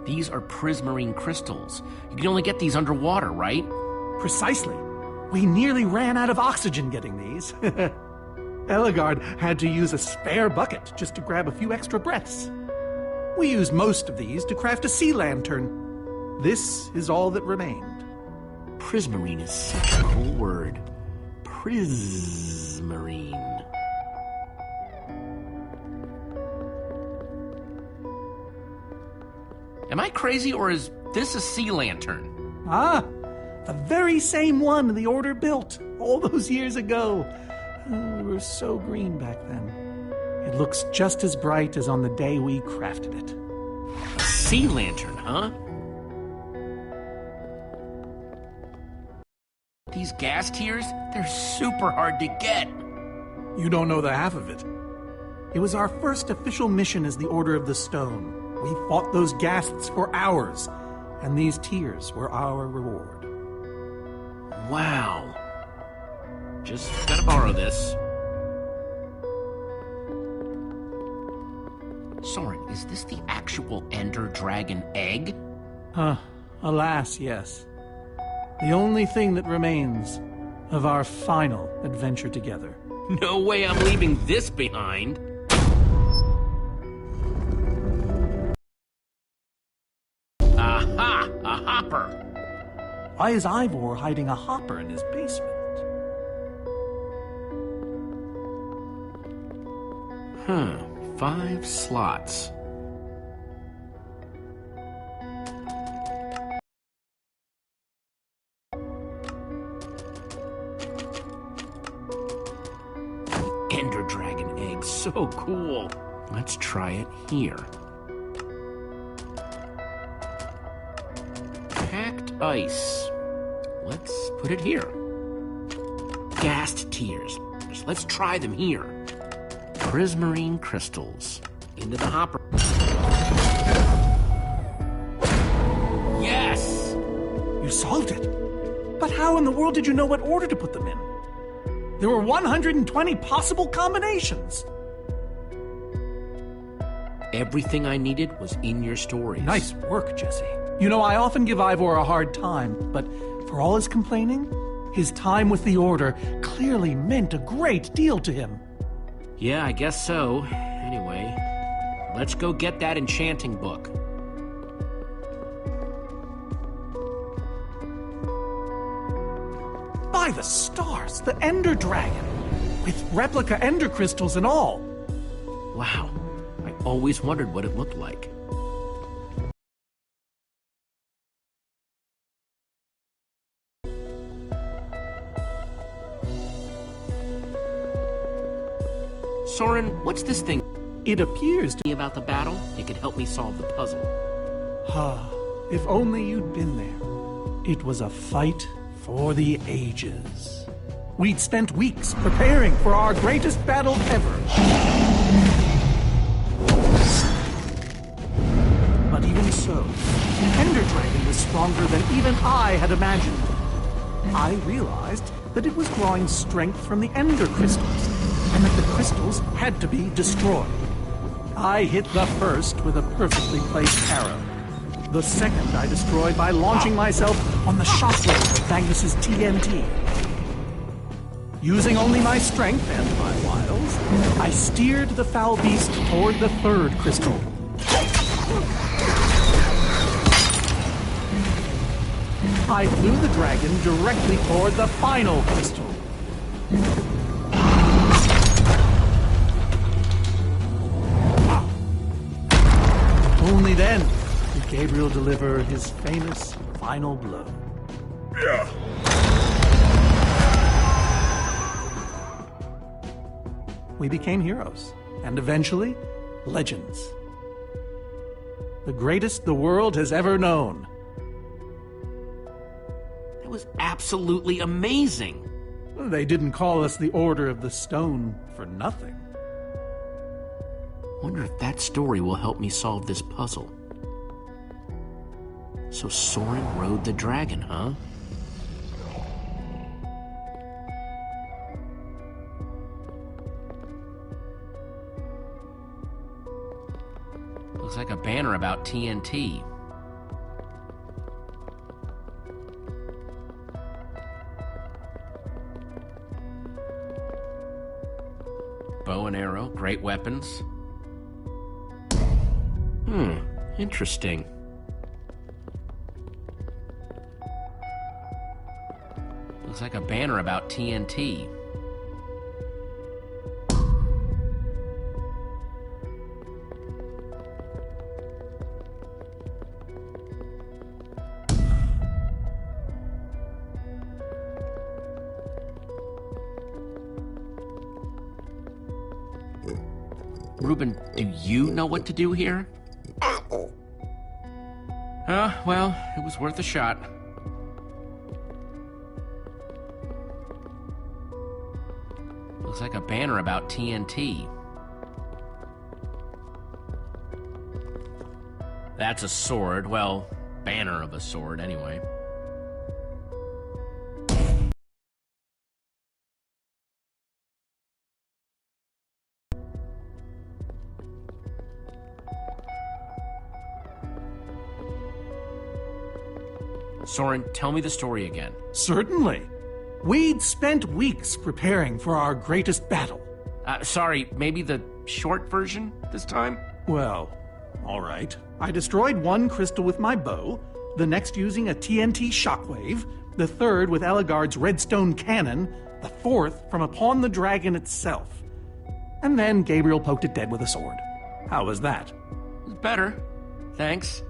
These are prismarine crystals. You can only get these underwater, right? Precisely. We nearly ran out of oxygen getting these. Eligard had to use a spare bucket just to grab a few extra breaths. We used most of these to craft a sea lantern. This is all that remained. Prismarine is such a cool word. Prismarine. Am I crazy, or is this a sea lantern? Ah, the very same one the Order built all those years ago. Oh, we were so green back then. It looks just as bright as on the day we crafted it. A sea lantern, huh? These gas tears, they're super hard to get. You don't know the half of it. It was our first official mission as the Order of the Stone. We fought those ghasts for hours, and these tears were our reward. Wow. Just gotta borrow this. Soren, is this the actual Ender Dragon egg? Alas, yes. The only thing that remains of our final adventure together. No way I'm leaving this behind. Aha! A hopper! Why is Ivor hiding a hopper in his basement? 5 slots. Ender Dragon egg, so cool. Let's try it here. Packed ice. Let's put it here. Gassed tears. Let's try them here. Prismarine crystals. Into the hopper. Yes! You solved it. But how in the world did you know what order to put them in? There were 120 possible combinations. Everything I needed was in your stories. Nice work, Jesse. You know, I often give Ivor a hard time, but for all his complaining, his time with the Order clearly meant a great deal to him. Yeah, I guess so. Anyway, let's go get that enchanting book. By the stars, the Ender Dragon, with replica Ender crystals and all. Wow, I always wondered what it looked like. Soren, what's this thing? It appears to be about the battle. It could help me solve the puzzle. If only you'd been there. It was a fight for the ages. We'd spent weeks preparing for our greatest battle ever. so, the Ender Dragon was stronger than even I had imagined. I realized that it was drawing strength from the Ender Crystals, and that the crystals had to be destroyed. I hit the first with a perfectly placed arrow. The second I destroyed by launching myself on the shockwave of Magnus's TNT. Using only my strength and my wiles, I steered the foul beast toward the third crystal. I flew the dragon directly toward the final crystal. Only then did Gabriel deliver his famous final blow. Yeah. We became heroes, and eventually, legends. The greatest the world has ever known. That was absolutely amazing. They didn't call us the Order of the Stone for nothing. Wonder if that story will help me solve this puzzle. So Soren rode the dragon, huh? Looks like a banner about TNT. Bow and arrow, great weapons. Interesting. Looks like a banner about TNT. Reuben, do you know what to do here? Well, it was worth a shot. Looks like a banner about TNT. That's a sword. Well, banner of a sword, anyway. Soren, tell me the story again. Certainly. We'd spent weeks preparing for our greatest battle. Sorry, maybe the short version this time? Well, all right. I destroyed one crystal with my bow, the next using a TNT shockwave, the third with Ellegaard's redstone cannon, the fourth from upon the dragon itself. And then Gabriel poked it dead with a sword. How was that? Better. Thanks.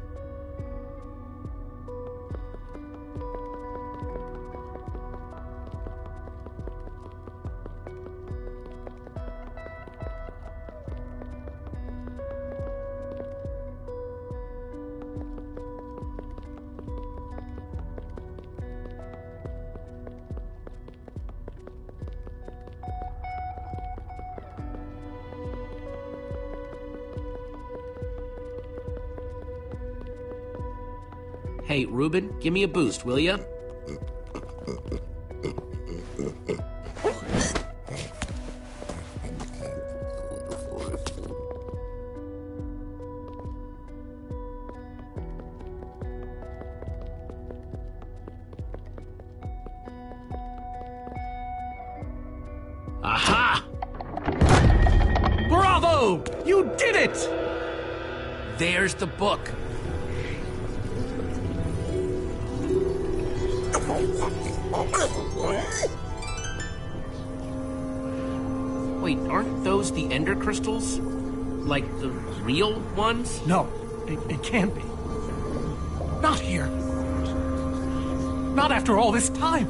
Hey, Reuben, give me a boost, will ya? Aha! Bravo! You did it! There's the book. Wait, aren't those the Ender Crystals? Like the real ones? No, it can't be. Not here. Not after all this time.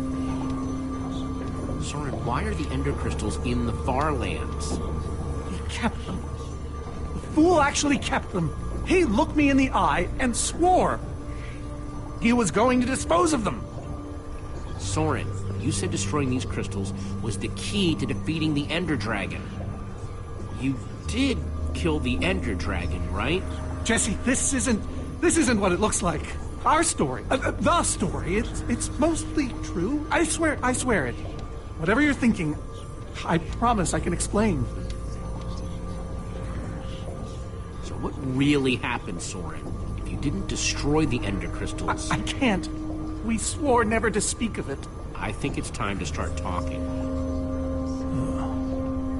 Soren, why are the Ender Crystals in the Far Lands? He kept them. The fool actually kept them. He looked me in the eye and swore he was going to dispose of them. Soren, you said destroying these crystals was the key to defeating the Ender Dragon. You did kill the Ender Dragon, right? Jesse, this isn't This isn't what it looks like. Our story. The story. It's mostly true. I swear it. Whatever you're thinking, I promise I can explain. So what really happened, Soren? If you didn't destroy the Ender Crystals... I can't. We swore never to speak of it. I think it's time to start talking.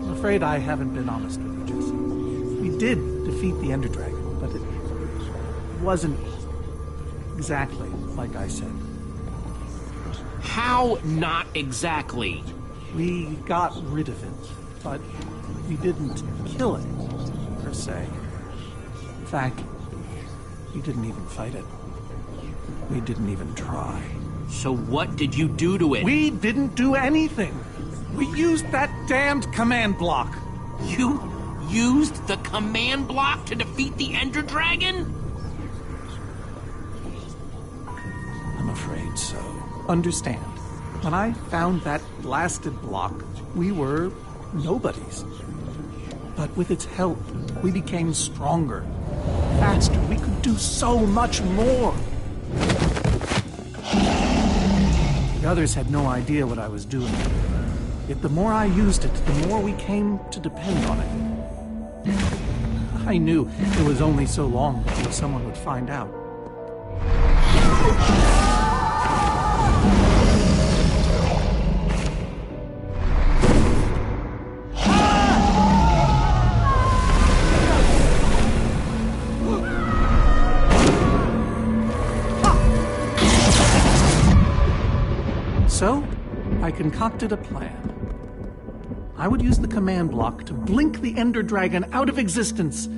I'm afraid I haven't been honest with you, Jesse. We did defeat the Ender Dragon, but it wasn't exactly like I said. How not exactly? We got rid of it, but we didn't kill it, per se. In fact, we didn't even fight it. We didn't even try. So what did you do to it? We didn't do anything. We used that damned command block. You used the command block to defeat the Ender Dragon? I'm afraid so. Understand, when I found that blasted block, we were nobodies. But with its help, we became stronger, faster. We could do so much more. The others had no idea what I was doing. Yet the more I used it, the more we came to depend on it. I knew it was only so long before someone would find out. So, I concocted a plan. I would use the command block to blink the Ender Dragon out of existence.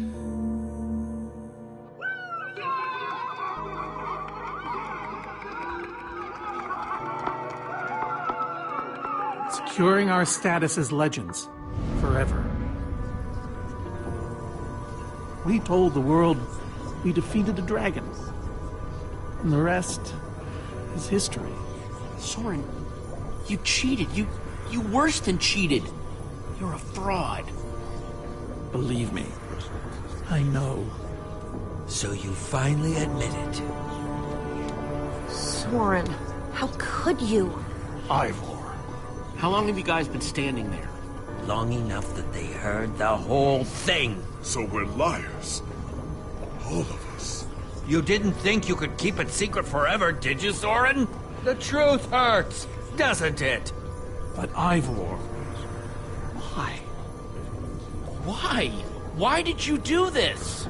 Securing our status as legends forever. We told the world we defeated a dragon. And the rest is history. Soren, you cheated. You worse than cheated. You're a fraud. Believe me, I know. So you finally admit it. Soren, how could you? Ivor. How long have you guys been standing there? Long enough that they heard the whole thing. So we're liars. All of us. You didn't think you could keep it secret forever, did you, Soren? The truth hurts, doesn't it? But Ivor, why? Why? Why did you do this?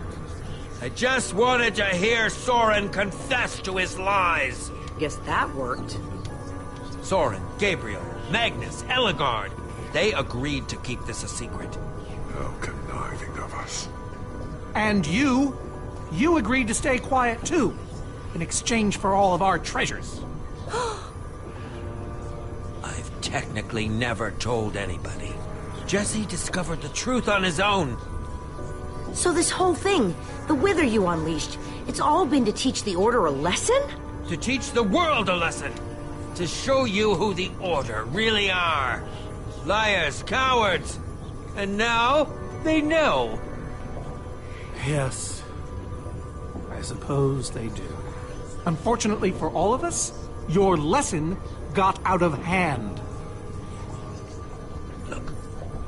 I just wanted to hear Soren confess to his lies. Guess that worked. Soren, Gabriel, Magnus, Ellegaard, they agreed to keep this a secret. How conniving of us. And you agreed to stay quiet too, in exchange for all of our treasures. I've technically never told anybody. Jesse discovered the truth on his own. So this whole thing, the wither you unleashed, it's all been to teach the Order a lesson? To teach the world a lesson. To show you who the Order really are. Liars, cowards. And now, they know. Yes, I suppose they do. Unfortunately for all of us, your lesson got out of hand. Look,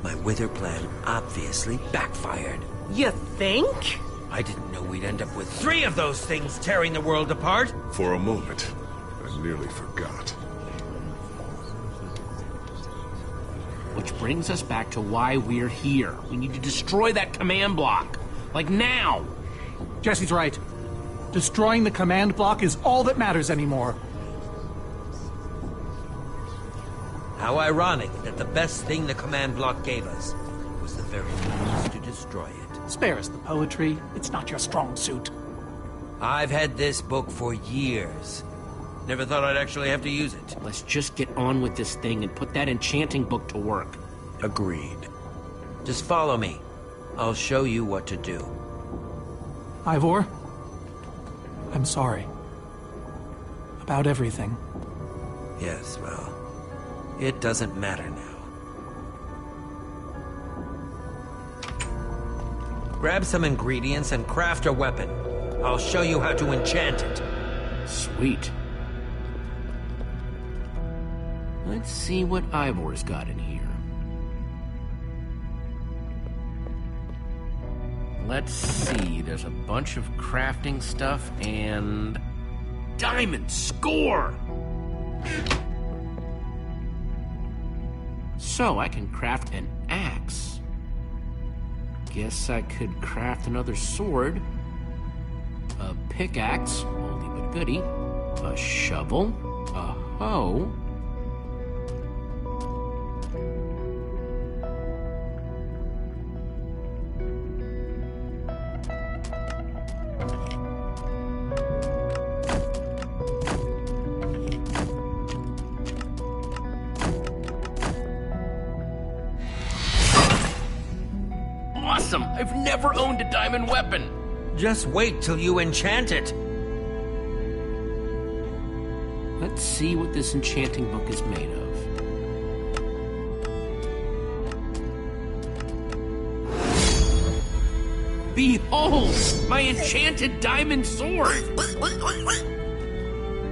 my wither plan obviously backfired. You think? I didn't know we'd end up with 3 of those things tearing the world apart. For a moment, I nearly forgot. Which brings us back to why we're here. We need to destroy that command block. Like now. Jesse's right. Destroying the command block is all that matters anymore. How ironic that the best thing the command block gave us was the very means to destroy it. Spare us the poetry. It's not your strong suit. I've had this book for years. Never thought I'd actually have to use it. Let's just get on with this thing and put that enchanting book to work. Agreed. Just follow me. I'll show you what to do. Ivor, I'm sorry. About everything. Yes, well, it doesn't matter now. Grab some ingredients and craft a weapon. I'll show you how to enchant it. Sweet. Let's see what Ivor's got in here. Let's see, there's a bunch of crafting stuff and... Diamond score! So I can craft an axe. Guess I could craft another sword. A pickaxe, oldie but goodie. A shovel. A hoe. Awesome! I've never owned a diamond weapon! Just wait till you enchant it. Let's see what this enchanting book is made of. Behold! My enchanted diamond sword!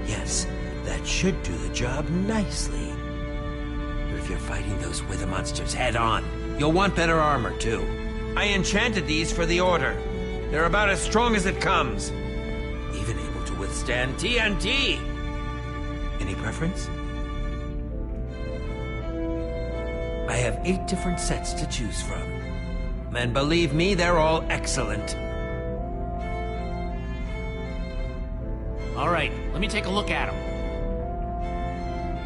Yes, that should do the job nicely. But if you're fighting those wither monsters head on, you'll want better armor too. I enchanted these for the Order. They're about as strong as it comes. Even able to withstand TNT. Any preference? I have 8 different sets to choose from. And believe me, they're all excellent. All right, let me take a look at them.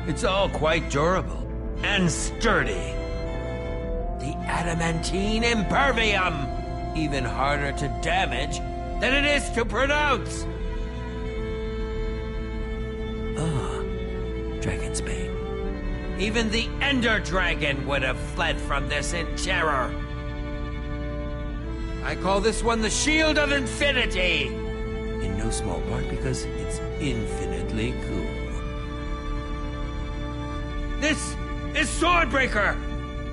It's all quite durable and sturdy. The adamantine impervium, even harder to damage than it is to pronounce. Dragon's Bane. Even the Ender Dragon would have fled from this in terror. I call this one the Shield of Infinity. In no small part because it's infinitely cool. This is Swordbreaker.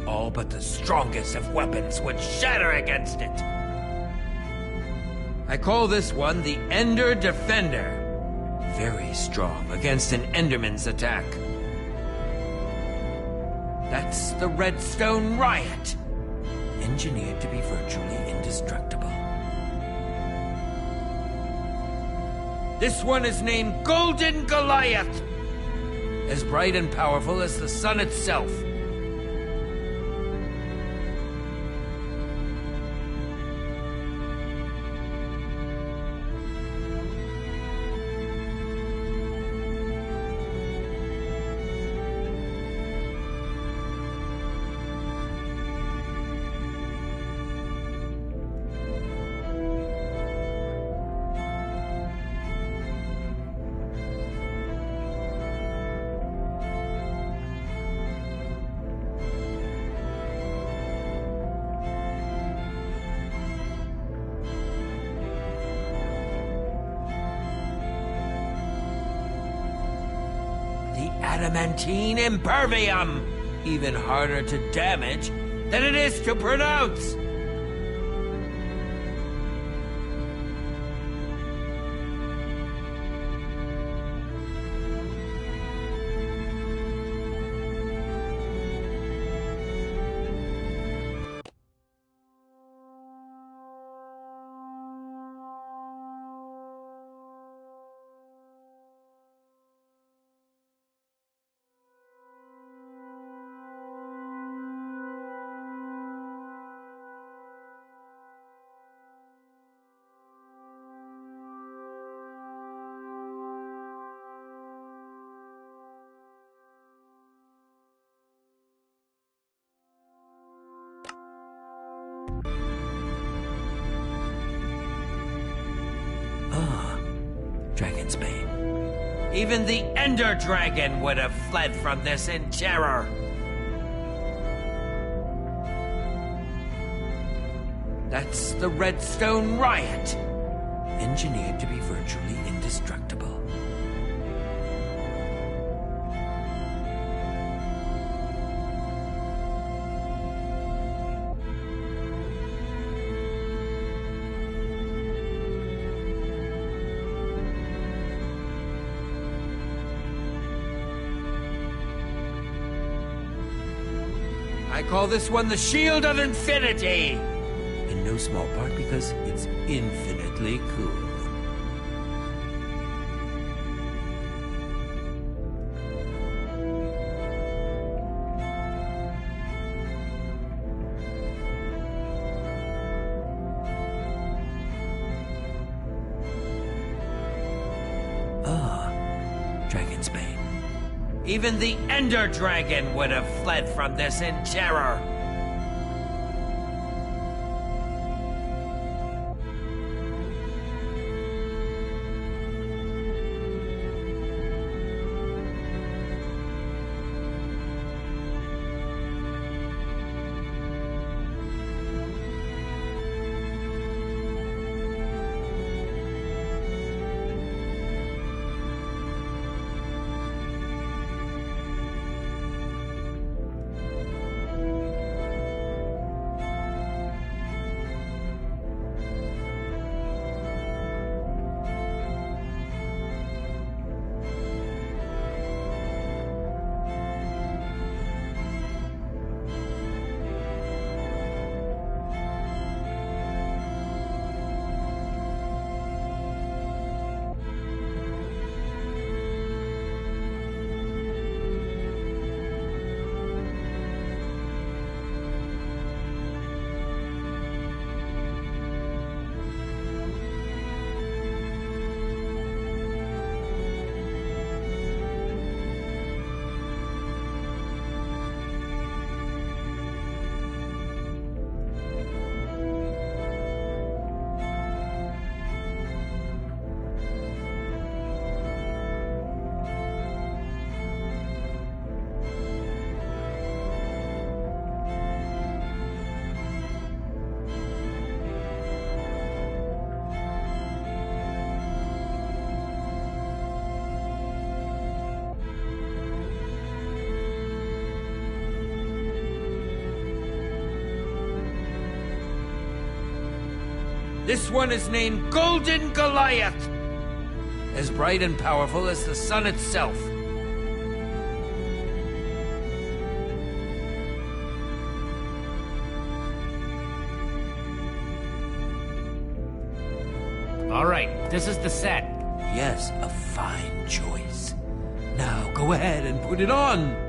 All but the strongest of weapons would shatter against it. I call this one the Ender Defender. Very strong against an Enderman's attack. That's the Redstone Riot. Engineered to be virtually indestructible. This one is named Golden Goliath. As bright and powerful as the sun itself. Adamantine impervium, even harder to damage than it is to pronounce. Dragon's Bane. Even the Ender Dragon would have fled from this in terror. That's the Redstone Riot. Engineered to be virtually indestructible. I call this one the Shield of Infinity! In no small part because it's infinitely cool. Dragon's Bane. Even the Ender Dragon would have fled from this in terror. This one is named Golden Goliath. As bright and powerful as the sun itself. All right, this is the set. Yes, a fine choice. Now go ahead and put it on.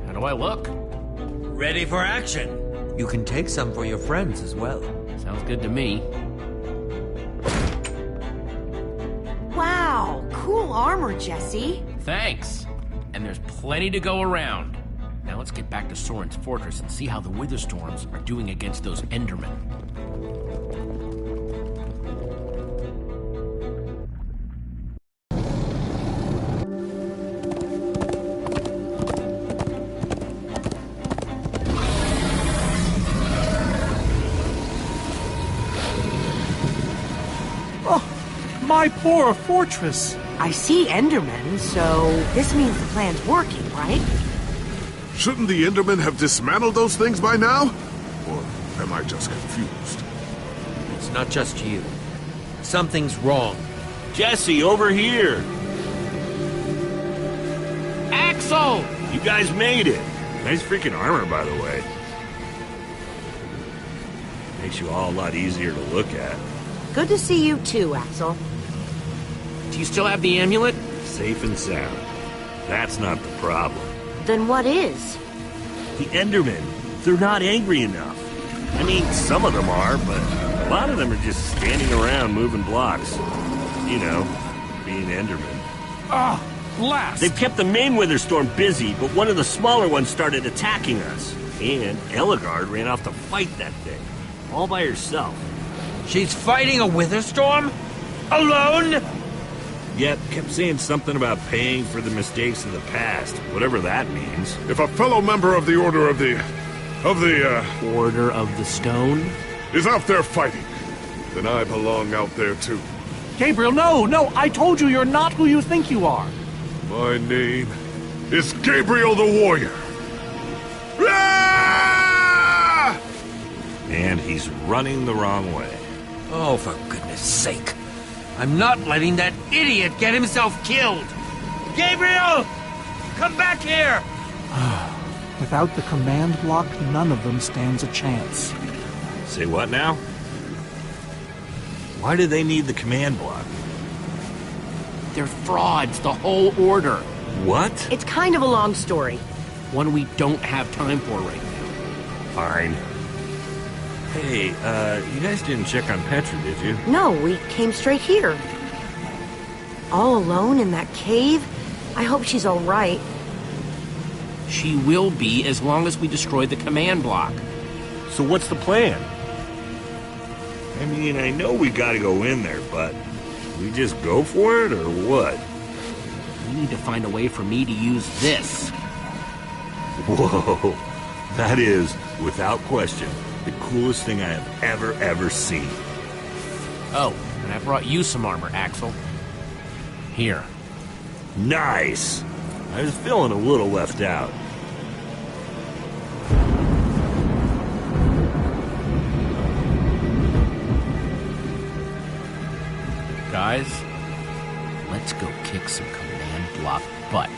How do I look? Ready for action. You can take some for your friends as well. Sounds good to me. Wow, cool armor, Jesse. Thanks. And there's plenty to go around. Now let's get back to Soren's fortress and see how the Witherstorms are doing against those Endermen. My poor fortress! I see Endermen, so this means the plan's working, right? Shouldn't the Endermen have dismantled those things by now? Or am I just confused? It's not just you. Something's wrong. Jesse, over here! Axel! You guys made it! Nice freaking armor, by the way. Makes you all a lot easier to look at. Good to see you too, Axel. Do you still have the amulet? Safe and sound. That's not the problem. Then what is? The Endermen. They're not angry enough. I mean, some of them are, but a lot of them are just standing around moving blocks. You know, being Endermen. Ah, blast! They've kept the main Witherstorm busy, but one of the smaller ones started attacking us. And Ellegaard ran off to fight that thing. All by herself. She's fighting a Witherstorm? Alone? Yep, kept saying something about paying for the mistakes of the past, whatever that means. If a fellow member of the Order of the Order of the Stone? is out there fighting, then I belong out there too. Gabriel, no! I told you you're not who you think you are! My name is Gabriel the Warrior. Ah! And he's running the wrong way. Oh, for goodness sake. I'm not letting that idiot get himself killed. Gabriel! Come back here! Without the command block, none of them stands a chance. Say what now? Why do they need the command block? They're frauds, the whole order. What? It's kind of a long story. One we don't have time for right now. Fine. Hey, you guys didn't check on Petra, did you? No, we came straight here. All alone in that cave? I hope she's all right. She will be as long as we destroy the command block. So what's the plan? I mean, I know we gotta go in there, but we just go for it, or what? We need to find a way for me to use this. Whoa. That is, without question, the coolest thing I have ever seen. Oh, and I brought you some armor, Axel. Here. Nice! I was feeling a little left out. Guys, let's go kick some command block butt.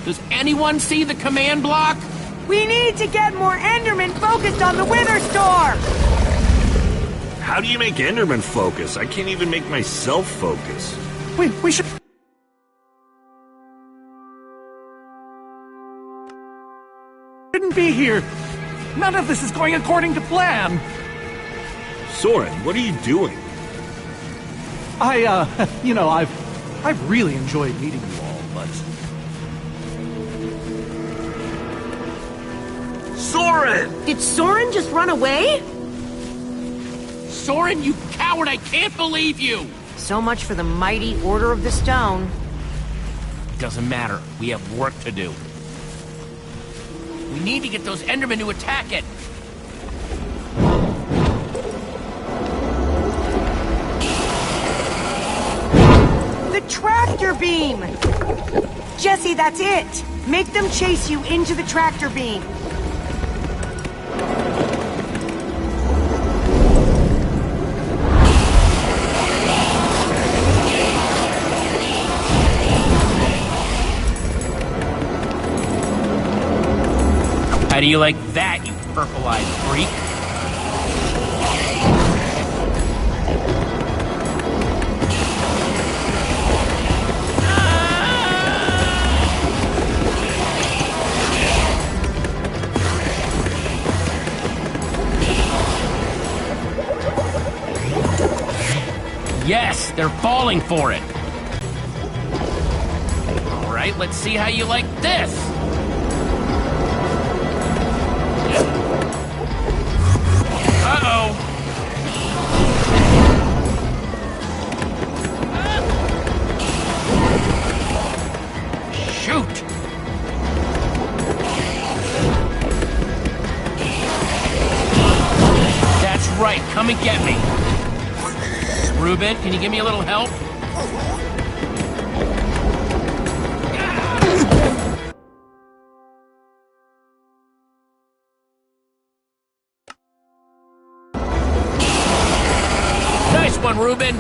Does anyone see the command block? We need to get more Endermen focused on the Wither Store! How do you make Enderman focus? I can't even make myself focus. We should... shouldn't be here. None of this is going according to plan. Soren, what are you doing? You know, I've really enjoyed meeting you all, but... Soren! Did Soren just run away? Soren, you coward, I can't believe you! So much for the mighty Order of the Stone. Doesn't matter, we have work to do. We need to get those Endermen to attack it! The tractor beam! Jesse, that's it! Make them chase you into the tractor beam. How do you like that, you purple-eyed freak? Yes, they're falling for it. All right, let's see how you like this. Uh-oh. Shoot. That's right, come and get me. Reuben, can you give me a little help? Nice one, Reuben.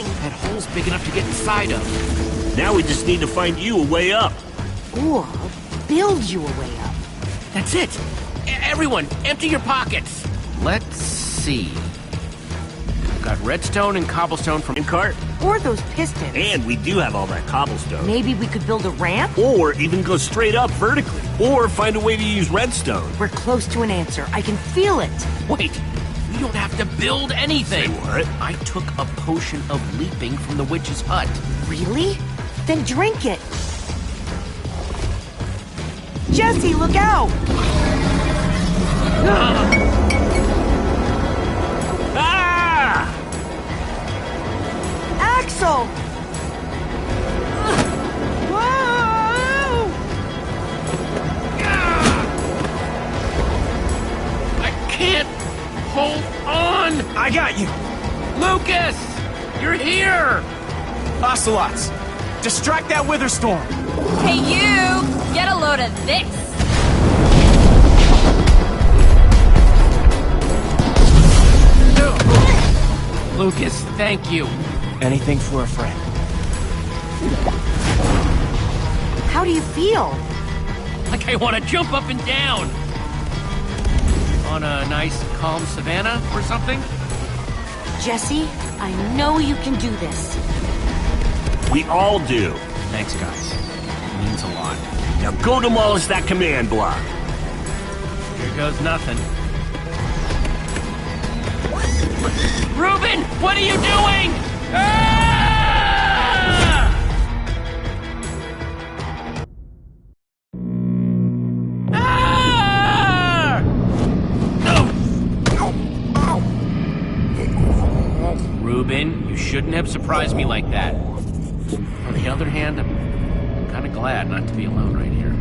That hole's big enough to get inside of. Now we just need to find you a way up. Or build you a way up. That's it. Everyone, empty your pockets. Let's see. Got redstone and cobblestone from cart. Or those pistons. And we do have all that cobblestone. Maybe we could build a ramp? Or even go straight up vertically. Or find a way to use redstone. We're close to an answer. I can feel it. Wait, we don't have to build anything. Say what? I took a potion of leaping from the witch's hut. Really? Then drink it. Jesse, look out! Ah! Axel! Whoa! I can't hold on! I got you! Lucas! You're here! Ocelots! Distract that wither storm! Hey, you! Get a load of this! Lucas, thank you. Anything for a friend. How do you feel? Like I want to jump up and down. On a nice, calm savanna or something? Jesse, I know you can do this. We all do. Thanks, guys. It means a lot. Now go demolish that command block. Here goes nothing. Reuben, what are you doing? Ah! Ah! Reuben, you shouldn't have surprised me like that. On the other hand, I'm kind of glad not to be alone right here.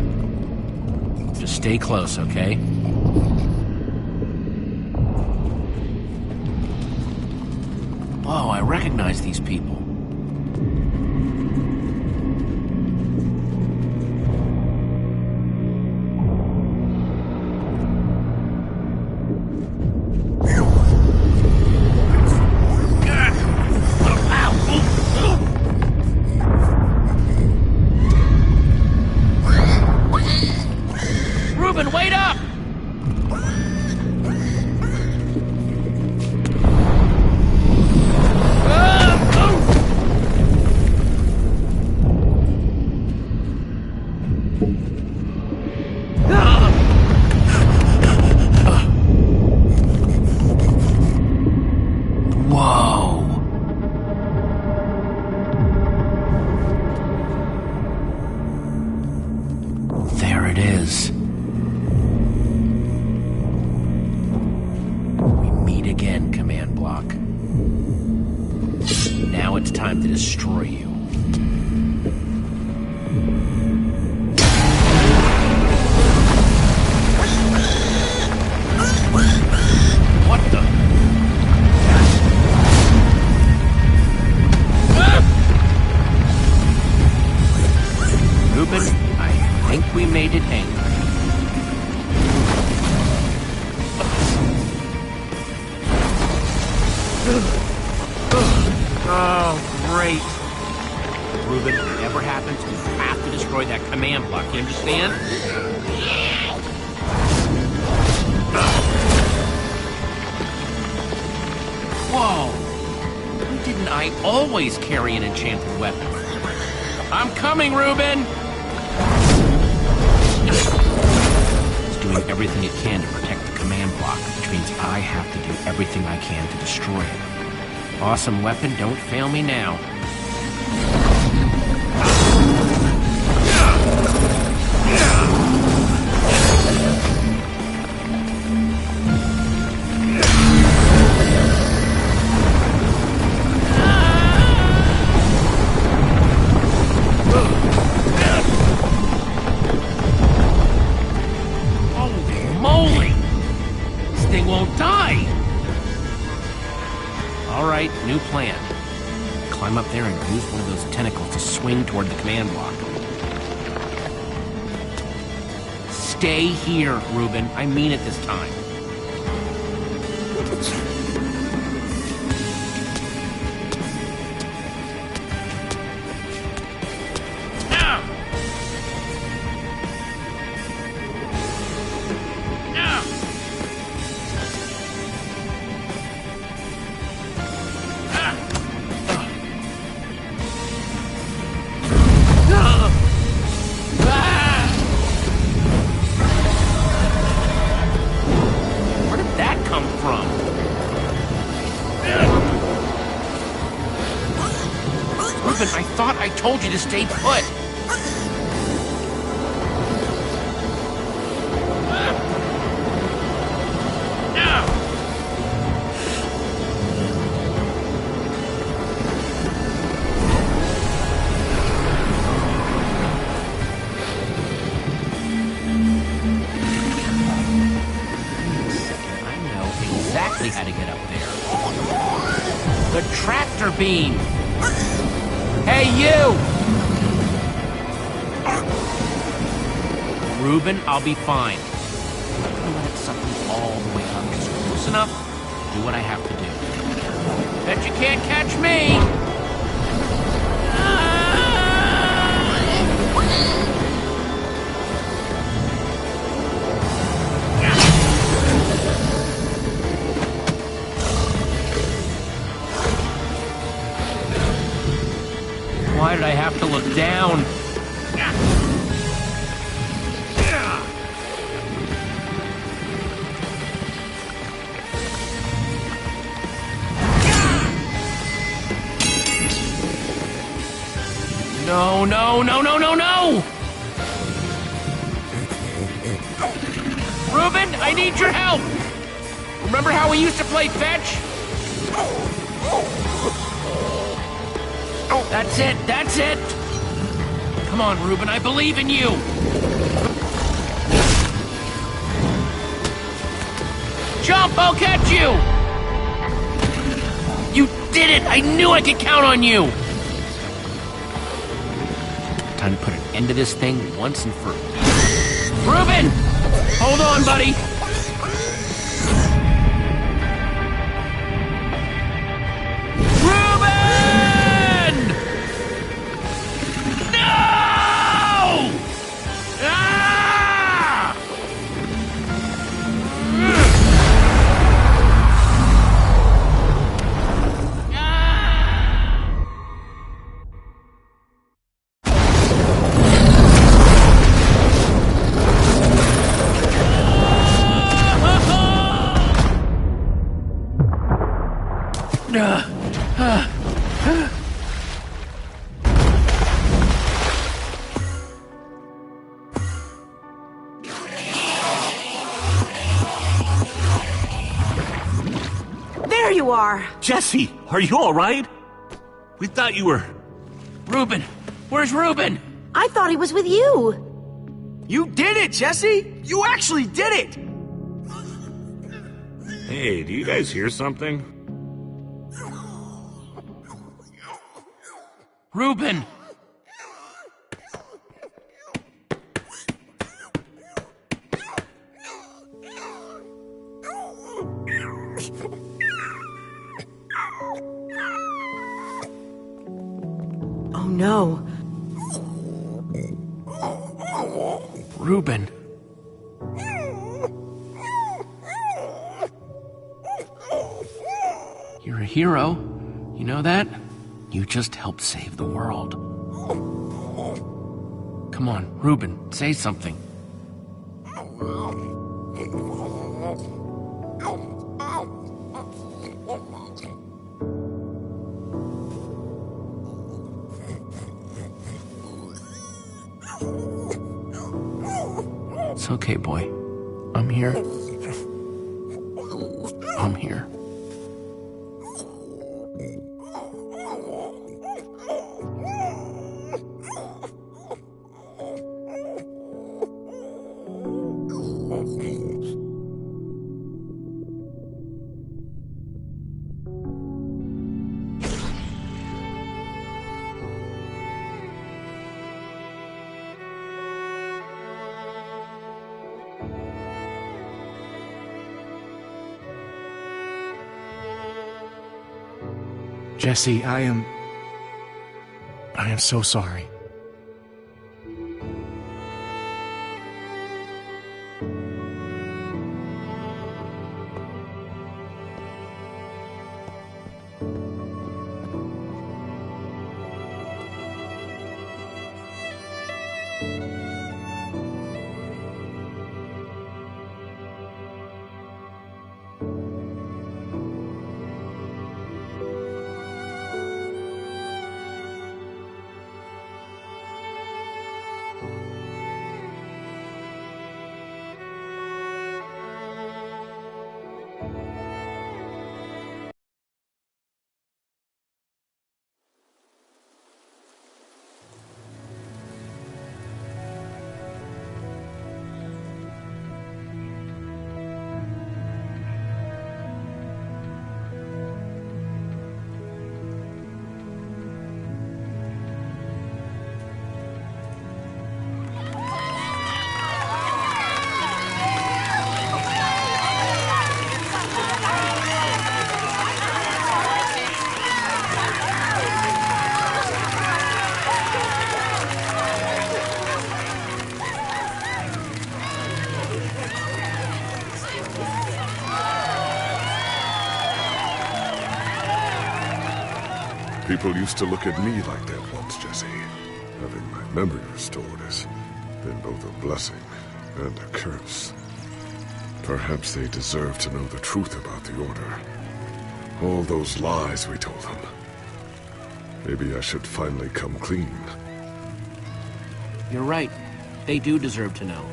Just stay close, okay? Whoa, I recognize these people. Reuben, wait up! There it is. We meet again, command block. Now it's time to destroy you. What the? Reuben, I think we made it angry. Oh, great. Reuben, whatever happens, we have to destroy that command block, you understand? Whoa! Why didn't I always carry an enchanted weapon? I'm coming, Reuben! It's doing everything it can to protect the command block, which means I have to do everything I can to destroy it. Awesome weapon, don't fail me now. New plan. Climb up there and use one of those tentacles to swing toward the command block. Stay here, Reuben. I mean it this time. told you to stay put. How to get up there. The tractor beam! Hey, you! Reuben, I'll be fine. I'm gonna let it suck me all the way up. Just close enough, do what I have to do. Bet you can't catch me! Why did I have to look down? No, no, no, no, no, no! Reuben, I need your help! Remember how we used to play fetch? That's it, that's it! Come on, Reuben, I believe in you! Jump, I'll catch you! You did it! I knew I could count on you! Time to put an end to this thing once and for all. Reuben! Hold on, buddy! There you are! Jesse, are you all right? We thought you were... Reuben! Where's Reuben? I thought he was with you! You did it, Jesse! You actually did it! Hey, do you guys hear something? Reuben! Oh no. Reuben. You're a hero. You know that? You just helped save the world. Come on, Reuben, say something. It's okay, boy. I'm here. I'm here. Jesse, I am so sorry. People used to look at me like that once, Jesse. Having my memory restored has been both a blessing and a curse. Perhaps they deserve to know the truth about the Order. All those lies we told them. Maybe I should finally come clean. You're right. They do deserve to know.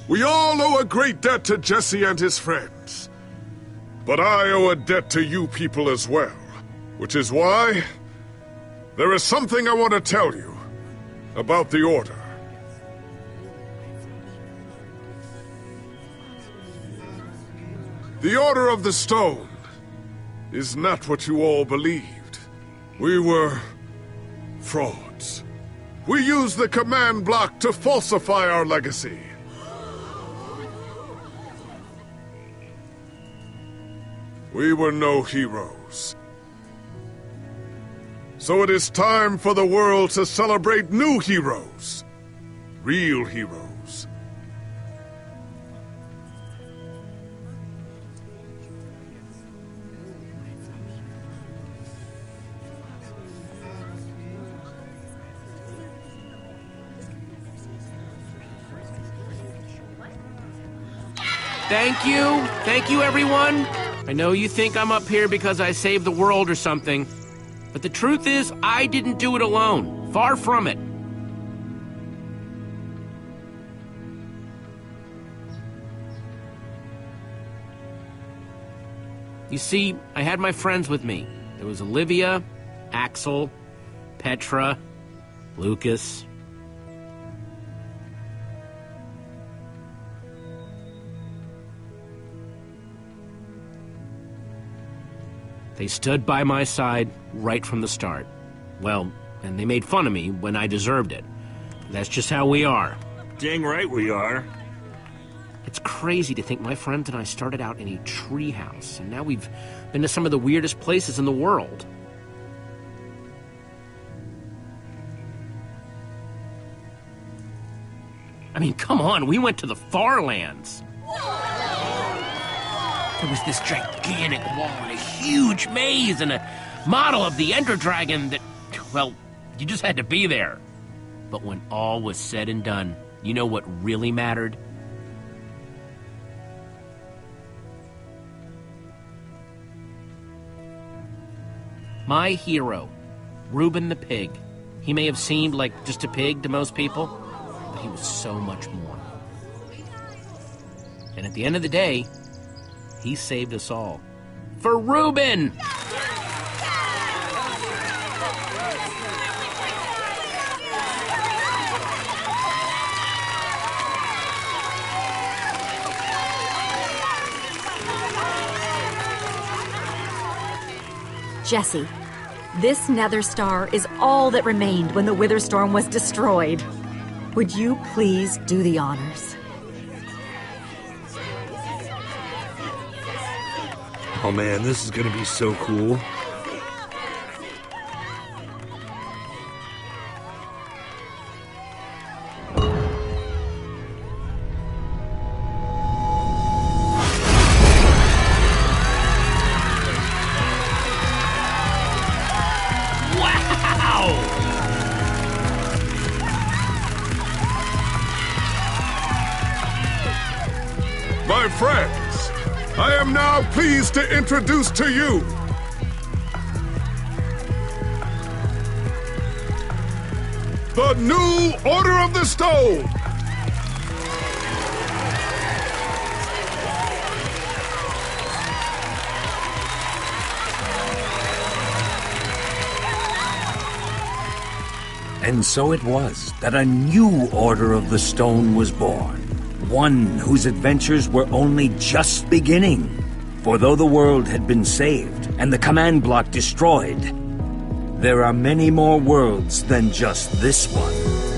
We all owe a great debt to Jesse and his friends. But I owe a debt to you people as well. Which is why there is something I want to tell you about the Order. The Order of the Stone is not what you all believed. We were frauds. We used the command block to falsify our legacy. We were no heroes. So it is time for the world to celebrate new heroes. Real heroes. Thank you. Thank you, everyone. I know you think I'm up here because I saved the world or something, but the truth is, I didn't do it alone. Far from it. You see, I had my friends with me. There was Olivia, Axel, Petra, Lucas. They stood by my side right from the start. Well, and they made fun of me when I deserved it. That's just how we are. Dang right we are. It's crazy to think my friends and I started out in a treehouse, and now we've been to some of the weirdest places in the world. I mean, come on, we went to the far lands. There was this gigantic wall and a huge maze and a model of the Ender Dragon that, well, you just had to be there. But when all was said and done, you know what really mattered? My hero, Reuben the Pig. He may have seemed like just a pig to most people, but he was so much more. And at the end of the day, he saved us all. For Reuben! Jesse, this nether star is all that remained when the Witherstorm was destroyed. Would you please do the honors? Oh man, this is gonna be so cool. My friends, I am now pleased to introduce to you the new Order of the Stone. And so it was that a new Order of the Stone was born. One whose adventures were only just beginning. For though the world had been saved and the command block destroyed, there are many more worlds than just this one.